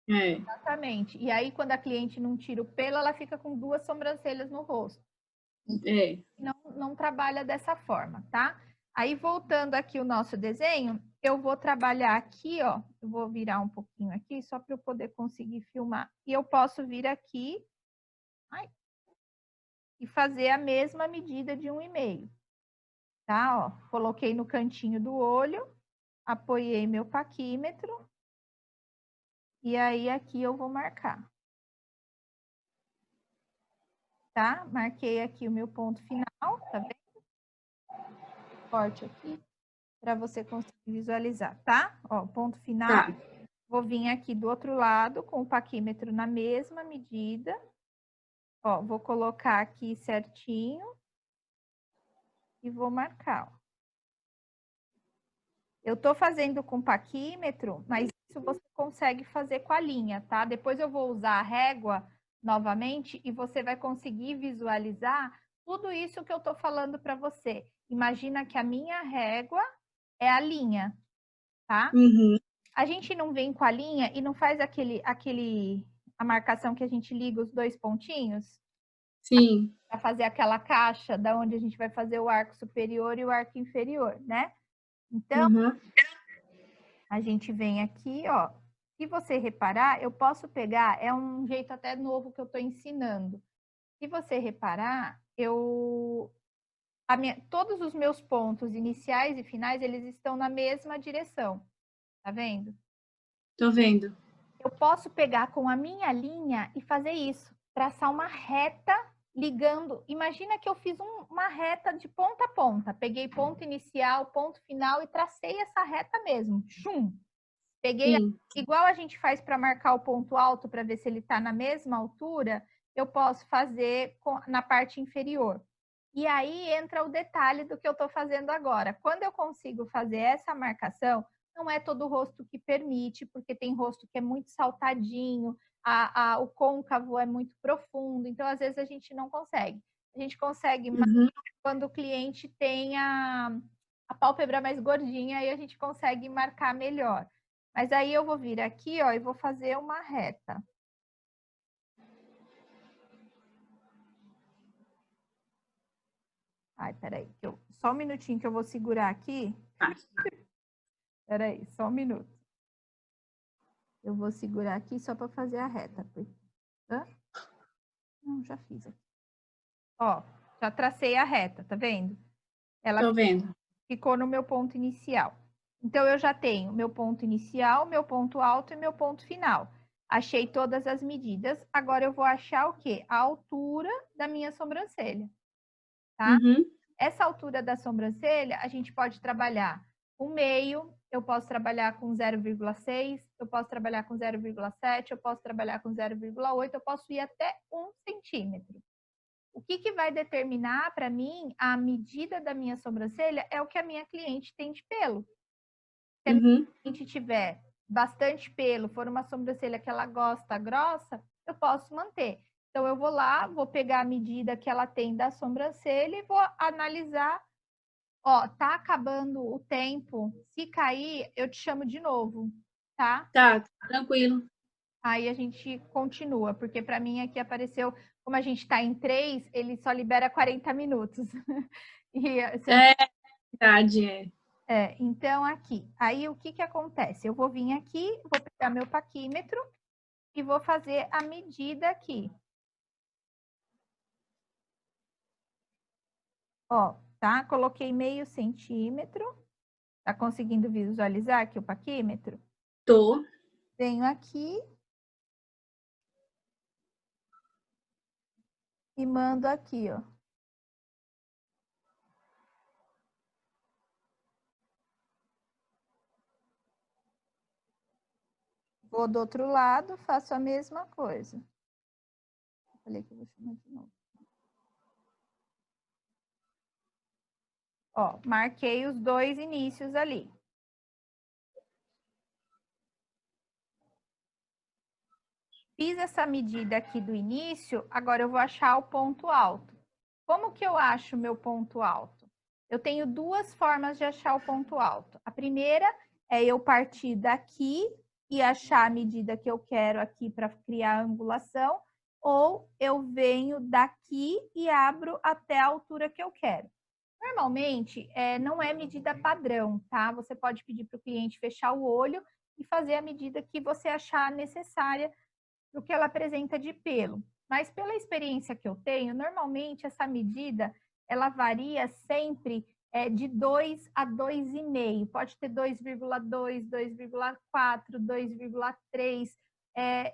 Exatamente. E aí, quando a cliente não tira o pelo, ela fica com 2 sobrancelhas no rosto. Não trabalha dessa forma, tá? Aí, voltando aqui o nosso desenho, eu vou trabalhar aqui, ó. Eu vou virar um pouquinho aqui, só para eu poder conseguir filmar. E eu posso vir aqui e fazer a mesma medida de 1,5, tá? Ó, coloquei no cantinho do olho, apoiei meu paquímetro. E aí, aqui eu vou marcar. Tá? Marquei aqui o meu ponto final, tá vendo? Corte aqui, para você conseguir visualizar, tá? Ó, ponto final. Tá. Vou vir aqui do outro lado com o paquímetro na mesma medida. Ó, vou colocar aqui certinho e vou marcar, ó. Eu tô fazendo com paquímetro, mas isso você consegue fazer com a linha, tá? Depois eu vou usar a régua novamente e você vai conseguir visualizar tudo isso que eu tô falando para você. Imagina que a minha régua é a linha, tá? Uhum. A gente não vem com a linha e não faz a marcação que a gente liga os 2 pontinhos? Sim. Para fazer aquela caixa da onde a gente vai fazer o arco superior e o arco inferior, né? Então, a gente vem aqui, ó. Se você reparar, eu posso pegar, é um jeito até novo que eu estou ensinando. Se você reparar, todos os meus pontos iniciais e finais, eles estão na mesma direção. Tá vendo? Tô vendo. Eu posso pegar com a minha linha e fazer isso. Traçar uma reta ligando. Imagina que eu fiz uma reta de ponta a ponta. Peguei ponto inicial, ponto final e tracei essa reta mesmo. Chum! Peguei, igual a gente faz para marcar o ponto alto para ver se ele está na mesma altura, eu posso fazer na parte inferior. E aí entra o detalhe do que eu estou fazendo agora. Quando eu consigo fazer essa marcação, não é todo rosto que permite, porque tem rosto que é muito saltadinho, o côncavo é muito profundo, então às vezes a gente não consegue. A gente consegue quando o cliente tem a pálpebra mais gordinha e a gente consegue marcar melhor. Mas aí eu vou vir aqui, ó, e vou fazer uma reta. Ai, peraí, só um minutinho que eu vou segurar aqui. Peraí, só um minuto. Eu vou segurar aqui só para fazer a reta. Hã? Não, já fiz aqui. Ó, já tracei a reta, tá vendo? Ela Tô vendo. Ficou no meu ponto inicial. Então, eu já tenho meu ponto inicial, meu ponto alto e meu ponto final. Achei todas as medidas. Agora, eu vou achar o quê? A altura da minha sobrancelha, tá? Essa altura da sobrancelha, a gente pode trabalhar com meio, eu posso trabalhar com 0,6, eu posso trabalhar com 0,7, eu posso trabalhar com 0,8, eu posso ir até 1 centímetro. O que vai determinar para mim a medida da minha sobrancelha é o que a minha cliente tem de pelo. Se a minha cliente tiver bastante pelo, for uma sobrancelha que ela gosta grossa, eu posso manter. Então, eu vou lá, vou pegar a medida que ela tem da sobrancelha e vou analisar. Ó, tá acabando o tempo. Se cair, eu te chamo de novo, tá? Tá, tranquilo. Aí a gente continua, porque para mim aqui apareceu, como a gente está em 3, ele só libera 40 minutos. É verdade, Então aqui, aí o que acontece? Eu vou vir aqui, vou pegar meu paquímetro e vou fazer a medida aqui. Ó, tá? Coloquei meio centímetro. Tá conseguindo visualizar aqui o paquímetro? Tô. Venho aqui e mando aqui, ó. Vou do outro lado, faço a mesma coisa. Falei que eu vou chamar de novo. Ó, marquei os 2 inícios ali. Fiz essa medida aqui do início, agora eu vou achar o ponto alto. Como que eu acho meu ponto alto? Eu tenho duas formas de achar o ponto alto. A primeira é eu partir daqui e achar a medida que eu quero aqui para criar a angulação, ou eu venho daqui e abro até a altura que eu quero. Normalmente, não é medida padrão, tá? Você pode pedir para o cliente fechar o olho e fazer a medida que você achar necessária para o que ela apresenta de pelo. Mas pela experiência que eu tenho, normalmente essa medida, ela varia sempre de 2 a 2,5. Pode ter 2,2, 2,4, 2,3.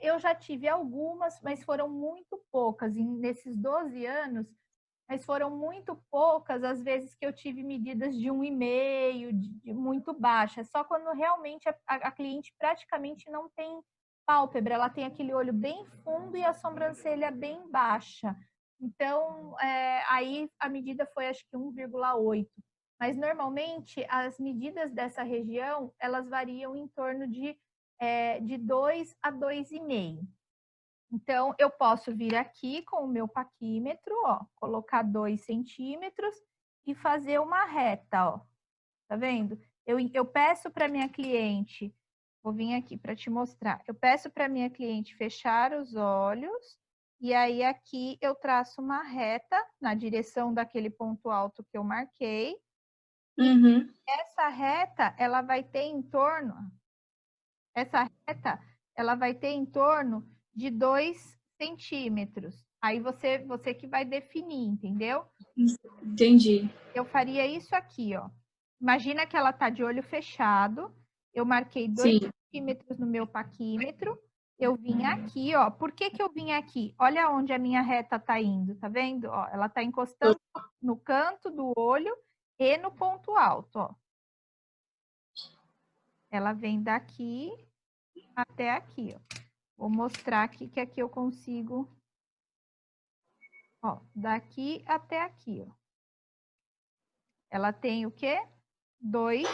Eu já tive algumas, mas foram muito poucas. Nesses 12 anos, mas foram muito poucas as vezes que eu tive medidas de 1,5, de muito baixa. Só quando realmente a cliente praticamente não tem pálpebra, ela tem aquele olho bem fundo e a sobrancelha bem baixa. Então, aí a medida foi acho que 1,8. Mas normalmente as medidas dessa região, elas variam em torno de 2 a 2,5. Então, eu posso vir aqui com o meu paquímetro, ó, colocar 2 centímetros e fazer uma reta, ó. Tá vendo? Eu peço para minha cliente, vou vir aqui para te mostrar. Eu peço para minha cliente fechar os olhos e aí aqui eu traço uma reta na direção daquele ponto alto que eu marquei. Uhum. Essa reta, ela vai ter em torno, de 2 centímetros. Aí você que vai definir, entendeu? Entendi. Eu faria isso aqui, ó. Imagina que ela tá de olho fechado. Eu marquei 2 centímetros no meu paquímetro. Eu vim aqui, ó. Por que que eu vim aqui? Olha onde a minha reta tá indo, tá vendo? Ó, ela tá encostando no canto do olho e no ponto alto, ó. Ela vem daqui até aqui, ó. Vou mostrar aqui que aqui eu consigo, ó, daqui até aqui, ó. Ela tem o quê? 2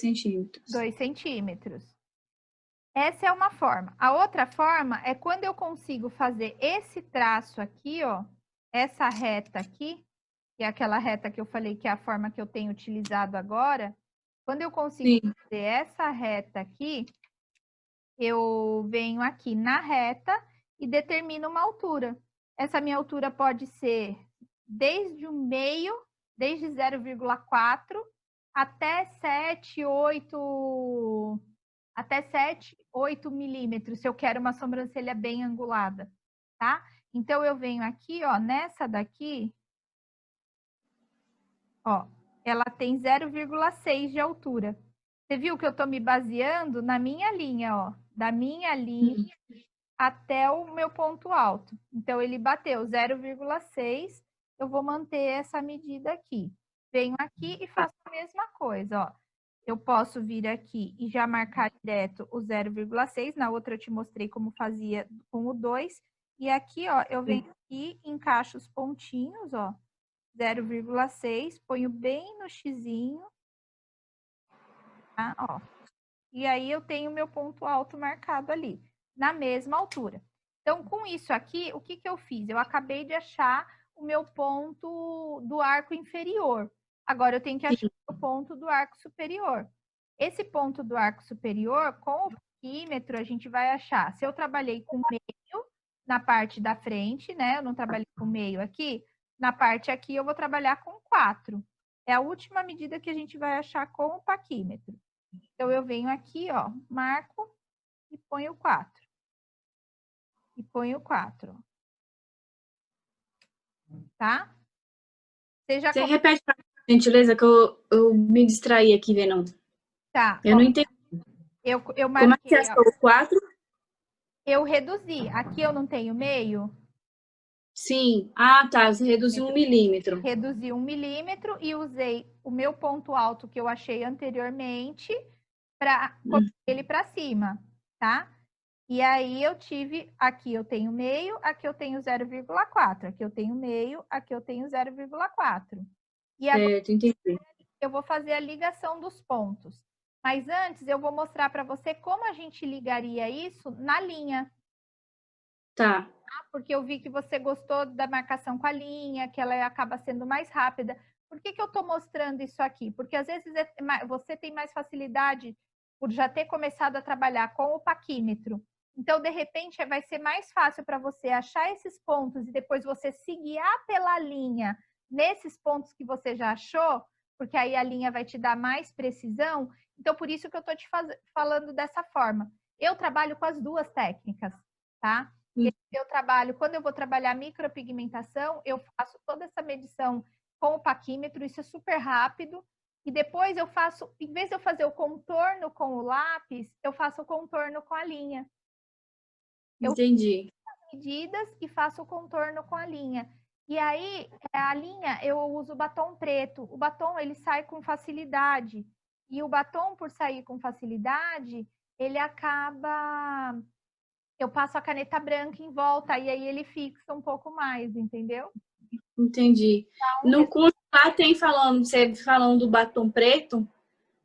centímetros. 2 centímetros. Essa é uma forma. A outra forma é quando eu consigo fazer esse traço aqui, ó, essa reta aqui, que é aquela reta que eu falei que é a forma que eu tenho utilizado agora. Quando eu consigo fazer essa reta aqui, eu venho aqui na reta e determino uma altura. Essa minha altura pode ser desde o meio, desde 0,4 até 7, 8 milímetros, se eu quero uma sobrancelha bem angulada, tá? Então, eu venho aqui, ó, nessa daqui, ó, ela tem 0,6 de altura. Você viu que eu tô me baseando na minha linha, ó, da minha linha até o meu ponto alto. Então, ele bateu 0,6, eu vou manter essa medida aqui. Venho aqui e faço a mesma coisa, ó. Eu posso vir aqui e já marcar direto o 0,6. Na outra eu te mostrei como fazia com o 2. E aqui, ó, eu venho aqui, encaixo os pontinhos, ó. 0,6, ponho bem no xizinho. Tá? Ó. E aí eu tenho meu ponto alto marcado ali, na mesma altura. Então, com isso aqui, o que que eu fiz? Eu acabei de achar o meu ponto do arco inferior. Agora eu tenho que achar o ponto do arco superior. Esse ponto do arco superior, com o paquímetro, a gente vai achar. Se eu trabalhei com meio na parte da frente, né? Eu não trabalhei com meio aqui. Na parte aqui, eu vou trabalhar com 4. É a última medida que a gente vai achar com o paquímetro. Então, eu venho aqui, ó, marco e ponho 4. E ponho 4. Tá? Você repete para gentileza, que eu me distraí aqui vendo. Tá. Eu ó, não entendi. eu Como é que você marquei, achou o 4? eu reduzi. Aqui eu não tenho meio. Sim. Ah, tá. Você reduziu 1 milímetro. Reduzi 1 milímetro e usei o meu ponto alto que eu achei anteriormente para colocar ele para cima, tá? E aí eu tive, aqui eu tenho meio, aqui eu tenho 0,4, aqui eu tenho meio, aqui eu tenho 0,4. E agora Certo, entendi. eu vou fazer a ligação dos pontos. Mas antes eu vou mostrar para você como a gente ligaria isso na linha. Tá. Porque eu vi que você gostou da marcação com a linha, que ela acaba sendo mais rápida. Por que eu estou mostrando isso aqui? Porque às vezes você tem mais facilidade por já ter começado a trabalhar com o paquímetro. Então, de repente, vai ser mais fácil para você achar esses pontos e depois você se guiar pela linha nesses pontos que você já achou, porque aí a linha vai te dar mais precisão. Então, por isso que eu estou te falando dessa forma. Eu trabalho com as duas técnicas, tá? Eu trabalho, quando eu vou trabalhar micropigmentação, eu faço toda essa medição com o paquímetro, isso é super rápido. E depois eu faço, em vez de eu fazer o contorno com o lápis, eu faço o contorno com a linha. Entendi. Eu faço as medidas e faço o contorno com a linha. E aí, a linha, eu uso batom preto. O batom, ele sai com facilidade. E o batom, por sair com facilidade, ele acaba... Eu passo a caneta branca em volta e aí ele fixa um pouco mais, entendeu? Entendi. No curso lá tem você falando do batom preto,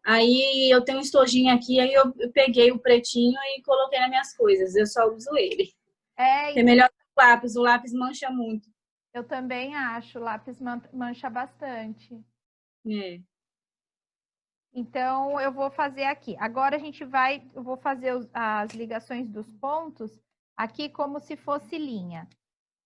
aí eu tenho um estojinho aqui, aí eu peguei o pretinho e coloquei nas minhas coisas. Eu só uso ele. É melhor que o lápis mancha muito. Eu também acho, o lápis mancha bastante. É. Então, eu vou fazer aqui. Agora eu vou fazer as ligações dos pontos aqui como se fosse linha,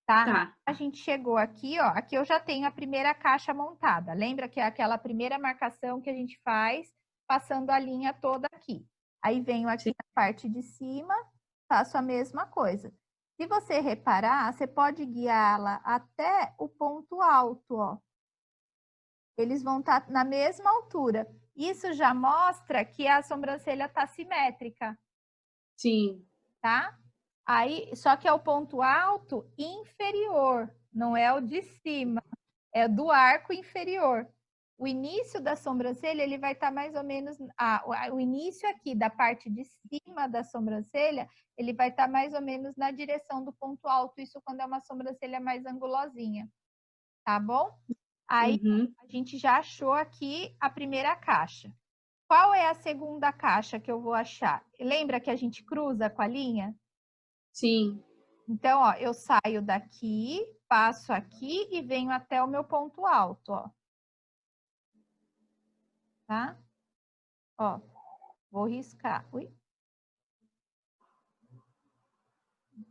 tá? A gente chegou aqui, ó, aqui eu já tenho a primeira caixa montada. Lembra que é aquela primeira marcação que a gente faz passando a linha toda aqui. Aí venho aqui na parte de cima, faço a mesma coisa. Se você reparar, você pode guiá-la até o ponto alto, ó. Eles vão estar na mesma altura. Isso já mostra que a sobrancelha está simétrica. Sim. Tá? Aí, só que é o ponto alto inferior, não é o de cima, é do arco inferior. O início da sobrancelha, ele vai estar mais ou menos... o início aqui da parte de cima da sobrancelha, ele vai estar mais ou menos na direção do ponto alto, isso quando é uma sobrancelha mais angulosinha. Tá bom? Aí, a gente já achou aqui a primeira caixa. Qual é a segunda caixa que eu vou achar? Lembra que a gente cruza com a linha? Sim. Então, ó, eu saio daqui, passo aqui e venho até o meu ponto alto, ó. Tá? Ó, vou riscar. Ui.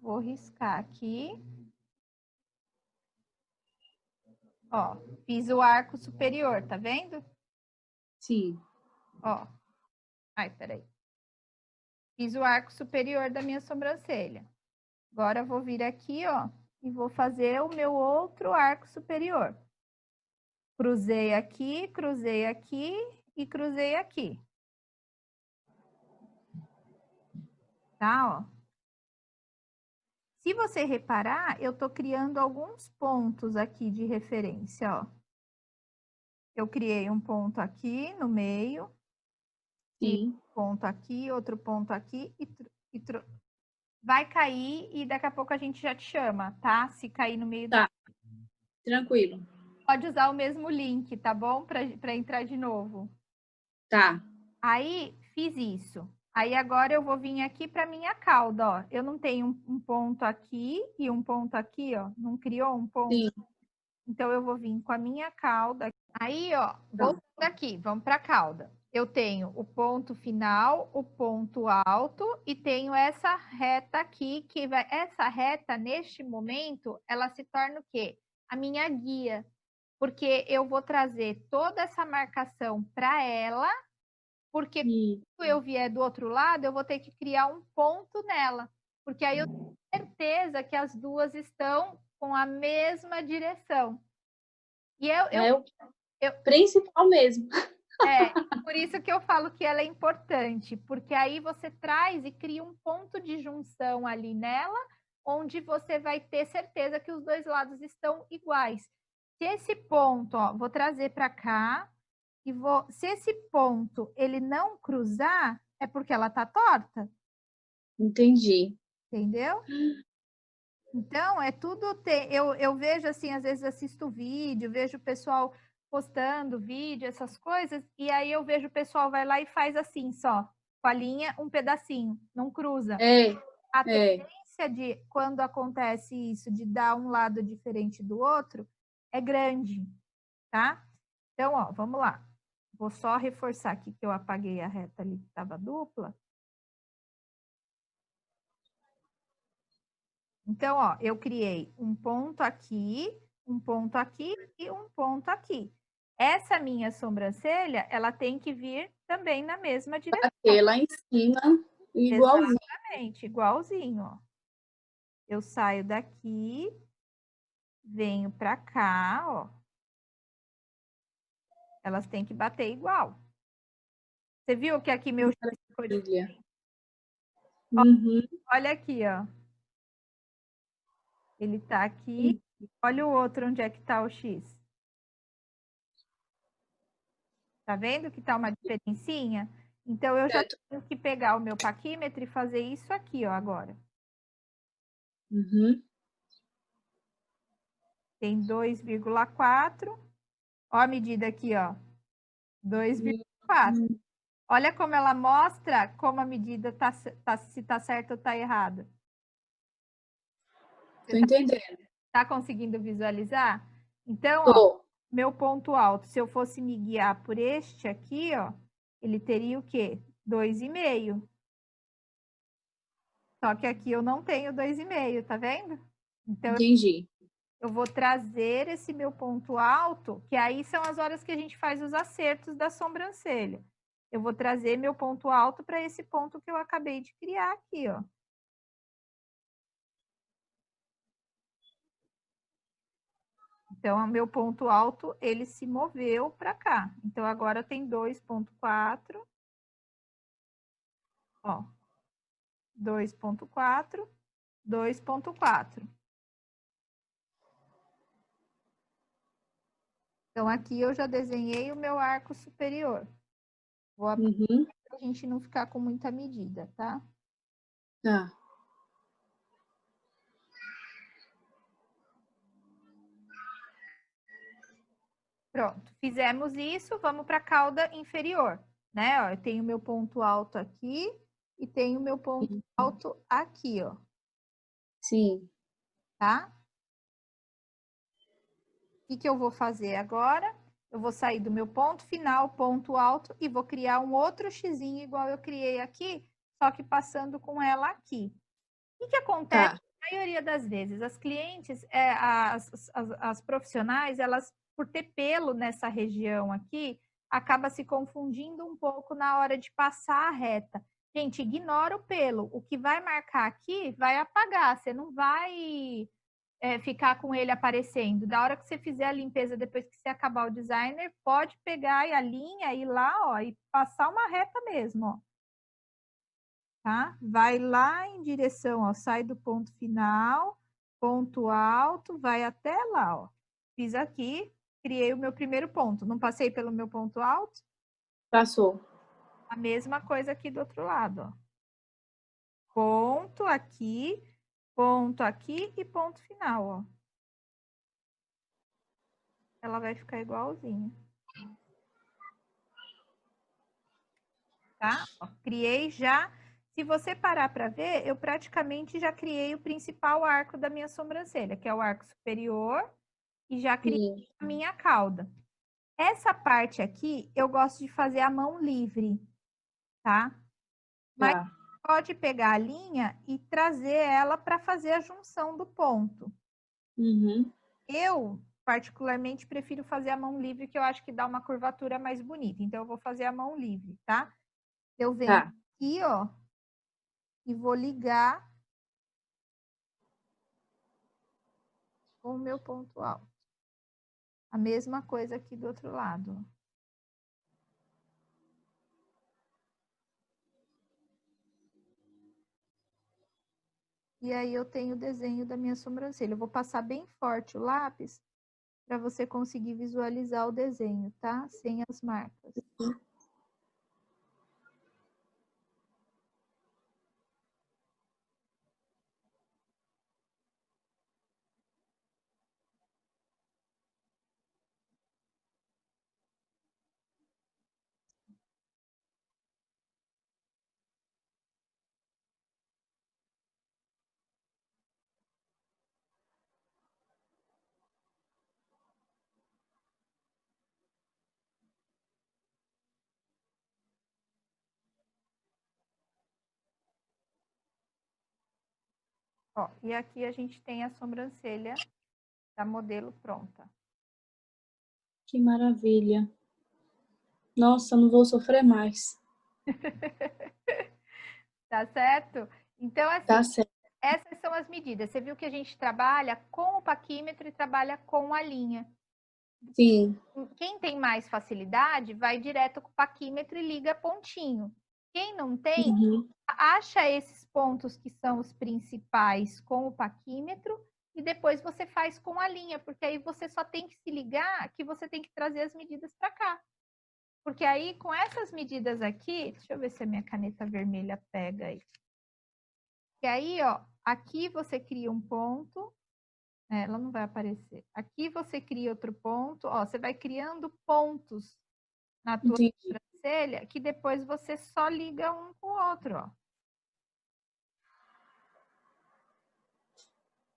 Vou riscar aqui. Ó, fiz o arco superior, tá vendo? Sim. Ó. Ai, peraí. Fiz o arco superior da minha sobrancelha. Agora eu vou vir aqui, ó, e vou fazer o meu outro arco superior. Cruzei aqui e cruzei aqui. Tá, ó. Se você reparar, eu tô criando alguns pontos aqui de referência, ó. Eu criei um ponto aqui no meio. Sim. Um ponto aqui, outro ponto aqui vai cair e daqui a pouco a gente já te chama, tá? Se cair no meio Tá. Tranquilo. Pode usar o mesmo link, tá bom? Para entrar de novo. Tá. Aí, fiz isso. Aí, agora eu vou vir aqui para minha cauda, ó. Eu não tenho um ponto aqui e um ponto aqui, ó. Não criou um ponto? Sim. Então, eu vou vir com a minha cauda. Aí, ó, voltando aqui, vamos para a cauda. Eu tenho o ponto final, o ponto alto e tenho essa reta aqui, que vai... Essa reta, neste momento, ela se torna o quê? A minha guia. Porque eu vou trazer toda essa marcação para ela, porque quando eu vier do outro lado, eu vou ter que criar um ponto nela. Porque aí eu tenho certeza que as duas estão com a mesma direção. E É o principal mesmo. Por isso que eu falo que ela é importante, porque aí você traz e cria um ponto de junção ali nela, onde você vai ter certeza que os dois lados estão iguais. Se esse ponto, ó, vou trazer para cá, e se esse ponto ele não cruzar, é porque ela tá torta. Entendi. Entendeu? Então, é tudo... Eu vejo assim, às vezes assisto vídeo, vejo o pessoal postando vídeo, essas coisas, e aí eu vejo o pessoal vai lá e faz assim só, com a linha, um pedacinho, não cruza. A tendência de quando acontece isso, de dar um lado diferente do outro, é grande, tá? Então, ó, vamos lá. Vou só reforçar aqui que eu apaguei a reta ali que estava dupla. Então, ó, eu criei um ponto aqui e um ponto aqui. Essa minha sobrancelha, ela tem que vir também na mesma direção. Bater lá em cima, igualzinho. Exatamente, igualzinho, ó. Eu saio daqui, venho pra cá, ó. Elas têm que bater igual. Você viu que aqui meu X ficou diferente? Uhum. Olha aqui, ó. Ele tá aqui. Olha o outro, onde é que tá o X. Tá vendo que tá uma diferencinha? Então, eu já Certo. tenho que pegar o meu paquímetro e fazer isso aqui, ó, agora. Uhum. Tem 2,4. Ó a medida aqui, ó. 2,4. Olha como ela mostra como a medida se tá certa ou tá errada. Tô entendendo. Tá conseguindo visualizar? Então, ó, Tô. meu ponto alto, se eu fosse me guiar por este aqui, ó, ele teria o quê? 2,5. Só que aqui eu não tenho 2,5, tá vendo? Então, Entendi. eu vou trazer esse meu ponto alto, que aí são as horas que a gente faz os acertos da sobrancelha. Eu vou trazer meu ponto alto para esse ponto que eu acabei de criar aqui, ó. Então, o meu ponto alto, ele se moveu para cá. Então, agora tem 2,4. Ó, 2,4, 2,4. Então, aqui eu já desenhei o meu arco superior. Vou Uhum. para a gente não ficar com muita medida, tá? Tá. Pronto, fizemos isso, vamos para a cauda inferior, né? Ó, eu tenho meu ponto alto aqui e tenho meu ponto alto aqui, ó, Sim. tá? O que eu vou fazer agora? Eu vou sair do meu ponto final, ponto alto, e vou criar um outro xizinho igual eu criei aqui, só que passando com ela aqui. O que acontece? Tá. A maioria das vezes, as clientes, as profissionais, elas, por ter pelo nessa região aqui, acaba se confundindo um pouco na hora de passar a reta. Gente, ignora o pelo. O que vai marcar aqui vai apagar. Você não vai ficar com ele aparecendo. Da hora que você fizer a limpeza, depois que você acabar o designer, pode pegar a linha, ir lá, ó, e passar uma reta mesmo, ó. Tá? Vai lá em direção, ó, sai do ponto final, ponto alto, vai até lá, ó. Fiz aqui, criei o meu primeiro ponto. Não passei pelo meu ponto alto? Passou. A mesma coisa aqui do outro lado, ó. Ponto aqui e ponto final, ó. Ela vai ficar igualzinha. Tá? Ó, criei já. Se você parar para ver, eu praticamente já criei o principal arco da minha sobrancelha, que é o arco superior, e já criei Sim. a minha cauda. Essa parte aqui, eu gosto de fazer a mão livre, tá? Mas Tá. pode pegar a linha e trazer ela para fazer a junção do ponto. Uhum. Eu, particularmente, prefiro fazer a mão livre, que eu acho que dá uma curvatura mais bonita. Então, eu vou fazer a mão livre, tá? Eu venho Tá. aqui, ó, e vou ligar com o meu ponto alto. A mesma coisa aqui do outro lado, ó. E aí eu tenho o desenho da minha sobrancelha. Eu vou passar bem forte o lápis para você conseguir visualizar o desenho, tá? Sem as marcas. Ó, e aqui a gente tem a sobrancelha da modelo pronta. Que maravilha. Nossa, não vou sofrer mais. Tá certo? Então, Tá assim, certo. essas são as medidas. Você viu que a gente trabalha com o paquímetro e trabalha com a linha. Sim. Quem tem mais facilidade, vai direto com o paquímetro e liga pontinho. Quem não tem, acha esses pontos que são os principais com o paquímetro e depois você faz com a linha, porque aí você só tem que se ligar que você tem que trazer as medidas para cá. Porque aí, com essas medidas aqui, deixa eu ver se a minha caneta vermelha pega aí. E aí, ó, aqui você cria um ponto, ela não vai aparecer. Aqui você cria outro ponto, ó, você vai criando pontos na tua sobrancelha que depois você só liga um com o outro, ó.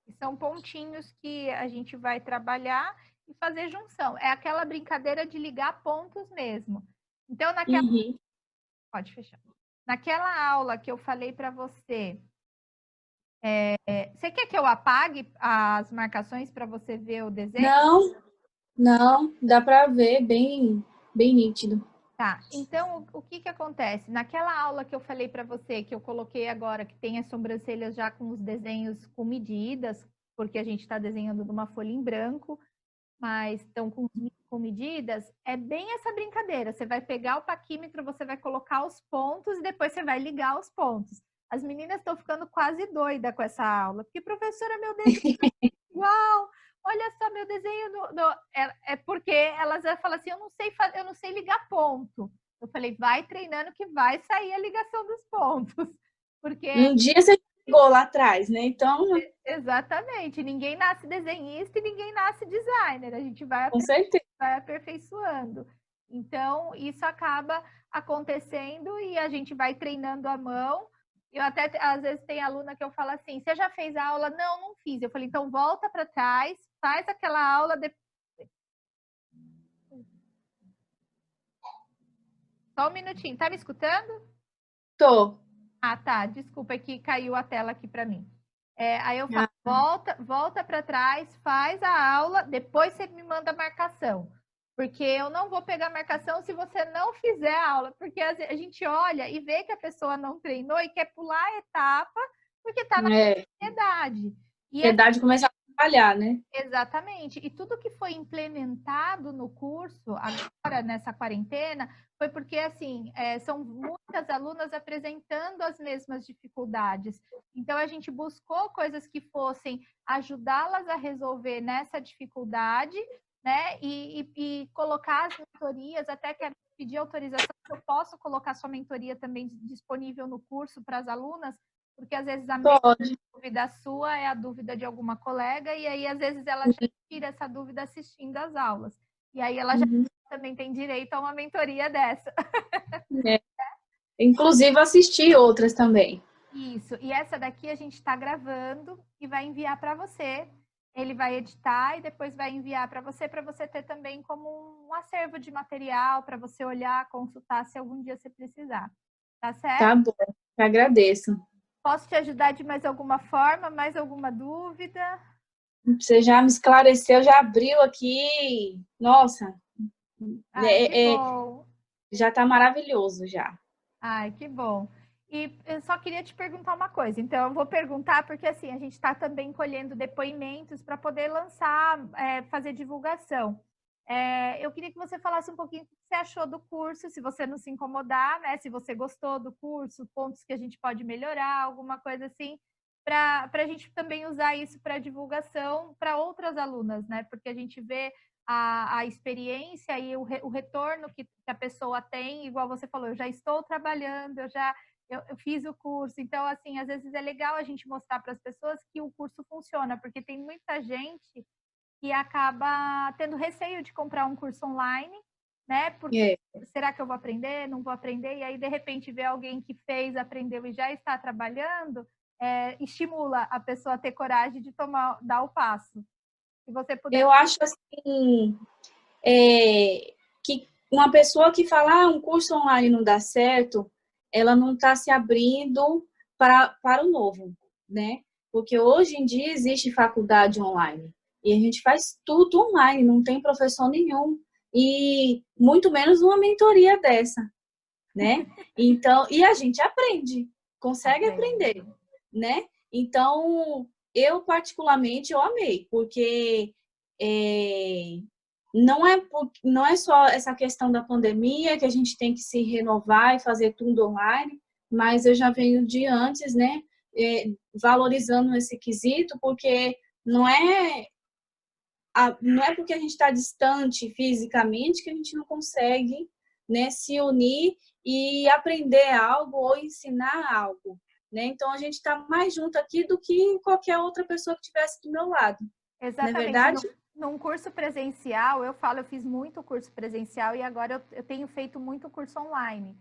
E são pontinhos que a gente vai trabalhar e fazer junção. É aquela brincadeira de ligar pontos mesmo. Então, naquela... Pode fechar. Naquela aula que eu falei para você, você quer que eu apague as marcações para você ver o desenho? Não, dá para ver bem nítido. Tá, então o que acontece? Naquela aula que eu falei para você, que eu coloquei agora, que tem as sobrancelhas já com os desenhos com medidas, porque a gente está desenhando numa folha em branco, mas estão com medidas, é bem essa brincadeira. Você vai pegar o paquímetro, você vai colocar os pontos e depois você vai ligar os pontos. As meninas estão ficando quase doidas com essa aula, porque professora, meu desenho é igual. Olha só, meu desenho é porque elas falam assim, eu não sei ligar ponto. Eu falei, vai treinando que vai sair a ligação dos pontos. Porque um dia você chegou lá atrás, né? Então, exatamente, ninguém nasce desenhista e ninguém nasce designer. A gente vai com certeza. aperfeiçoando. Então, isso acaba acontecendo e a gente vai treinando a mão. Eu até, às vezes, tem aluna que eu falo assim, você já fez a aula? Não, não fiz. Eu falei, então volta para trás, faz aquela aula. Só um minutinho, tá me escutando? Tô. Ah, tá, desculpa, é que caiu a tela aqui para mim. Aí eu falo, volta para trás, faz a aula, depois você me manda a marcação. Porque eu não vou pegar marcação se você não fizer a aula. Porque a gente olha e vê que a pessoa não treinou e quer pular a etapa, porque está na ansiedade. A ansiedade começa a trabalhar, né? Exatamente. E tudo que foi implementado no curso, agora nessa quarentena, foi porque, assim, são muitas alunas apresentando as mesmas dificuldades. Então, a gente buscou coisas que fossem ajudá-las a resolver nessa dificuldade, né? E colocar as mentorias, até que pedir autorização, eu posso colocar sua mentoria também disponível no curso para as alunas, porque às vezes a dúvida sua é a dúvida de alguma colega, e aí às vezes ela já tira essa dúvida assistindo às aulas. E aí ela já também tem direito a uma mentoria dessa. Inclusive assistir outras também. Isso. E essa daqui a gente está gravando e vai enviar para você. Ele vai editar e depois vai enviar para você ter também como um acervo de material para você olhar, consultar se algum dia você precisar. Tá certo? Tá bom, te agradeço. Posso te ajudar de mais alguma forma? Mais alguma dúvida? Você já me esclareceu, já abriu aqui. Nossa, que bom. Já tá maravilhoso já. Ai, que bom. E eu só queria te perguntar uma coisa. Então, eu vou perguntar porque assim a gente está também colhendo depoimentos para poder lançar, fazer divulgação. Eu queria que você falasse um pouquinho o que você achou do curso, se você não se incomodar, né? Se você gostou do curso, pontos que a gente pode melhorar, alguma coisa assim, para a gente também usar isso para divulgação para outras alunas, né? Porque a gente vê a experiência e o retorno que a pessoa tem, igual você falou, eu já estou trabalhando, eu fiz o curso. Então, assim, às vezes é legal a gente mostrar para as pessoas que o curso funciona, porque tem muita gente que acaba tendo receio de comprar um curso online, né? Porque será que eu vou aprender? Não vou aprender? E aí, de repente, vê alguém que fez, aprendeu e já está trabalhando, estimula a pessoa a ter coragem de dar o passo. Se você puder... Eu acho assim, que uma pessoa que fala um curso online não dá certo, ela não está se abrindo para o novo, né? porque hoje em dia existe faculdade online e a gente faz tudo online, não tem professor nenhum e muito menos uma mentoria dessa, né? Então, e a gente aprende, consegue aprender, né? Então, eu particularmente eu amei, porque não é só essa questão da pandemia que a gente tem que se renovar e fazer tudo online, mas eu já venho de antes, né? Valorizando esse quesito, porque não é, não é porque a gente está distante fisicamente que a gente não consegue, né, se unir e aprender algo ou ensinar algo, né? Então a gente está mais junto aqui do que qualquer outra pessoa que estivesse do meu lado. Não é Exatamente. verdade? Num curso presencial, eu fiz muito curso presencial e agora eu tenho feito muito curso online.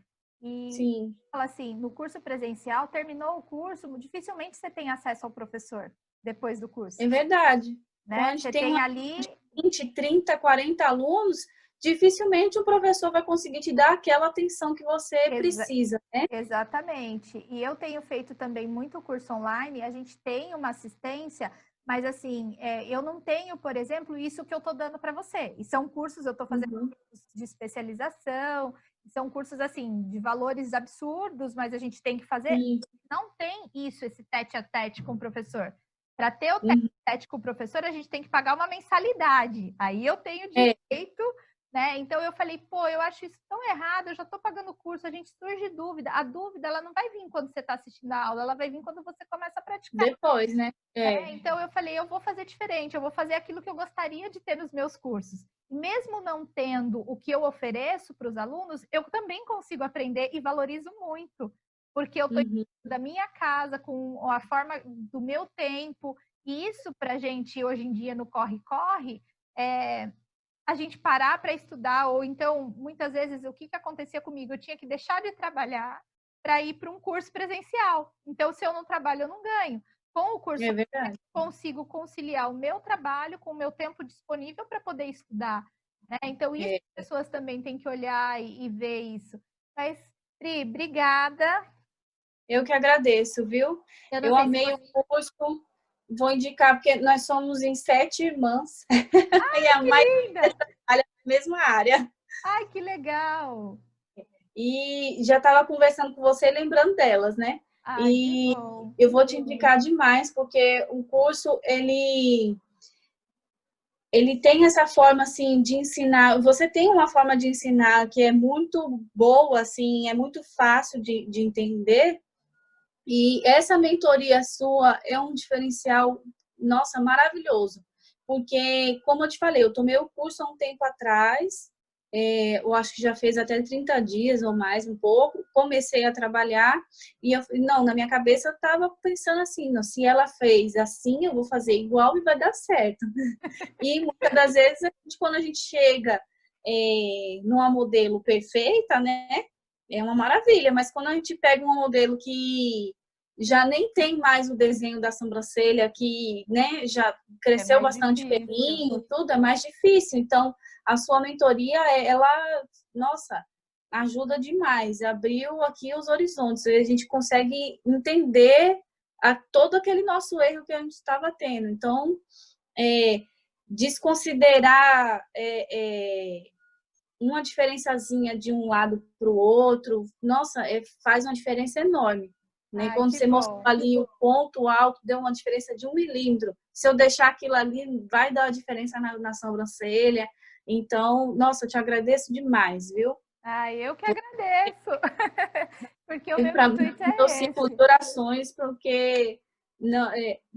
E Sim. fala assim, no curso presencial, terminou o curso, dificilmente você tem acesso ao professor depois do curso. É verdade. Quando a Né? gente Você tem tem ali 20, 30, 40 alunos, dificilmente o professor vai conseguir te dar aquela atenção que você precisa, né? Exatamente. E eu tenho feito também muito curso online, a gente tem uma assistência, mas assim, eu não tenho, por exemplo, isso que eu estou dando para você. E são cursos, eu estou fazendo cursos de especialização, são cursos assim, de valores absurdos, mas a gente tem que fazer. Sim. Não tem isso, esse tete a tete com o professor. Para ter o tete Uhum. a tete com o professor, a gente tem que pagar uma mensalidade. Aí eu tenho É. direito. Né? Então eu falei, pô, eu acho isso tão errado, eu já estou pagando o curso, a gente surge dúvida. A dúvida ela não vai vir quando você está assistindo a aula, ela vai vir quando você começa a praticar. Depois, né? Então eu falei, eu vou fazer diferente, eu vou fazer aquilo que eu gostaria de ter nos meus cursos. Mesmo não tendo o que eu ofereço para os alunos, eu também consigo aprender e valorizo muito, porque eu estou da minha casa, com a forma do meu tempo, e isso para a gente hoje em dia no corre-corre, a gente parar para estudar, ou então, muitas vezes, o que acontecia comigo? Eu tinha que deixar de trabalhar para ir para um curso presencial. Então, se eu não trabalho, eu não ganho. Com o curso, eu consigo conciliar o meu trabalho com o meu tempo disponível para poder estudar. Né? Então, isso as pessoas também têm que olhar e ver isso. Mas, Pri, obrigada. Eu que agradeço, viu? Eu amei o curso. Vou indicar, porque nós somos em 7 irmãs. Ai, e a que maioria linda! trabalha na mesma área. Ai, que legal! E já estava conversando com você, lembrando delas, né? Ai, que E bom! eu vou te indicar demais, porque o curso, ele tem essa forma, assim, de ensinar. Você tem uma forma de ensinar que é muito boa, assim, é muito fácil de entender. E essa mentoria sua é um diferencial, nossa, maravilhoso. Porque, como eu te falei, eu tomei o curso há um tempo atrás, eu acho que já fez até 30 dias ou mais, um pouco. Comecei a trabalhar e eu, não, na minha cabeça eu estava pensando assim, não, se ela fez assim, eu vou fazer igual e vai dar certo. E muitas das vezes, quando a gente chega numa modelo perfeita, né, é uma maravilha, mas quando a gente pega um modelo que já nem tem mais o desenho da sobrancelha, que, né, já cresceu bastante pelinho, tudo é mais difícil. Então, a sua mentoria, ela, nossa, ajuda demais, abriu aqui os horizontes, a gente consegue entender todo aquele nosso erro que a gente estava tendo. Então, desconsiderar uma diferençazinha de um lado para o outro, nossa, faz uma diferença enorme. Né? Ai, Quando que você mostrou bom! ali o ponto alto, deu uma diferença de 1 milímetro. Se eu deixar aquilo ali, vai dar a diferença na sobrancelha. Então, nossa, eu te agradeço demais, viu? Ai, eu que agradeço, porque o meu Para intuito meu é ciclo de esse. orações, porque não,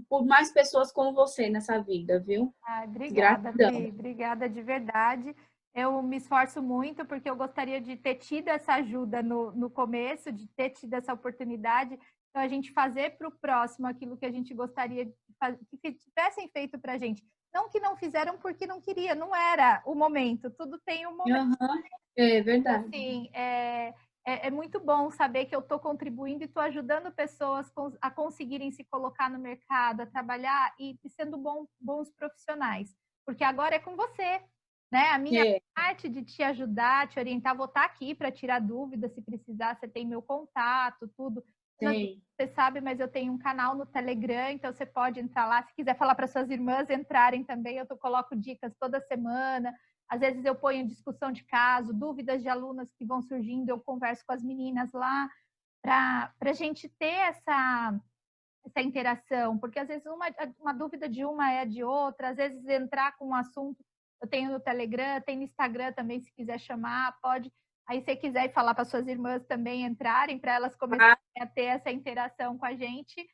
por mais pessoas como você nessa vida, viu? Ai, obrigada, Gratidão. Pri, obrigada de verdade. Eu me esforço muito porque eu gostaria de ter tido essa ajuda no começo, de ter tido essa oportunidade. Então, a gente fazer para o próximo aquilo que a gente gostaria que tivessem feito para a gente. Não que não fizeram porque não queria, não era o momento, tudo tem um momento. Uhum, é verdade. Assim, é muito bom saber que eu estou contribuindo e estou ajudando pessoas a conseguirem se colocar no mercado, a trabalhar e sendo bons profissionais. Porque agora é com você, né? A minha parte de te ajudar, te orientar, vou estar aqui para tirar dúvidas se precisar, você tem meu contato, tudo. Sim. Você sabe, mas eu tenho um canal no Telegram, então você pode entrar lá. Se quiser falar para suas irmãs entrarem também, eu coloco dicas toda semana. Às vezes eu ponho discussão de caso, dúvidas de alunas que vão surgindo, eu converso com as meninas lá para a gente ter essa interação, porque às vezes uma dúvida de uma é de outra, às vezes entrar com um assunto, eu tenho no Telegram, tem no Instagram também, se quiser chamar, pode. Aí, se quiser falar para suas irmãs também entrarem, para elas começarem a ter essa interação com a gente,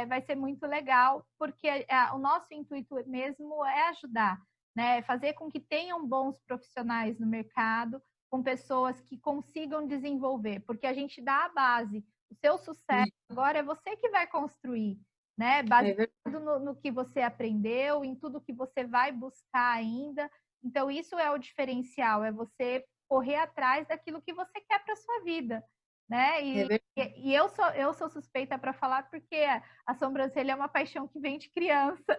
vai ser muito legal, porque o nosso intuito mesmo é ajudar, né? Fazer com que tenham bons profissionais no mercado, com pessoas que consigam desenvolver, porque a gente dá a base. O seu sucesso agora é você que vai construir, né? Baseado no que você aprendeu, em tudo que você vai buscar ainda. Então, isso é o diferencial, é você correr atrás daquilo que você quer para sua vida, né? E eu sou suspeita para falar porque a sobrancelha é uma paixão que vem de criança.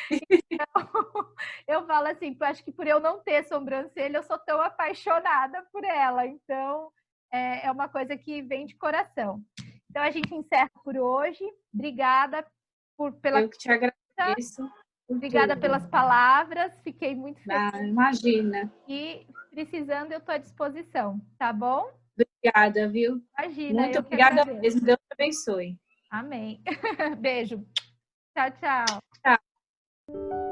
Então, eu falo assim, acho que por eu não ter sobrancelha, eu sou tão apaixonada por ela. Então, é uma coisa que vem de coração. Então, a gente encerra por hoje. Obrigada pela Eu que te agradeço. Obrigada pelas palavras. Fiquei muito feliz. Imagina. E precisando, eu estou à disposição, tá bom? Obrigada, viu? Imagina, muito eu que obrigada agradeço. mesmo. Deus te abençoe. Amém. Beijo. Tchau, tchau. Tchau.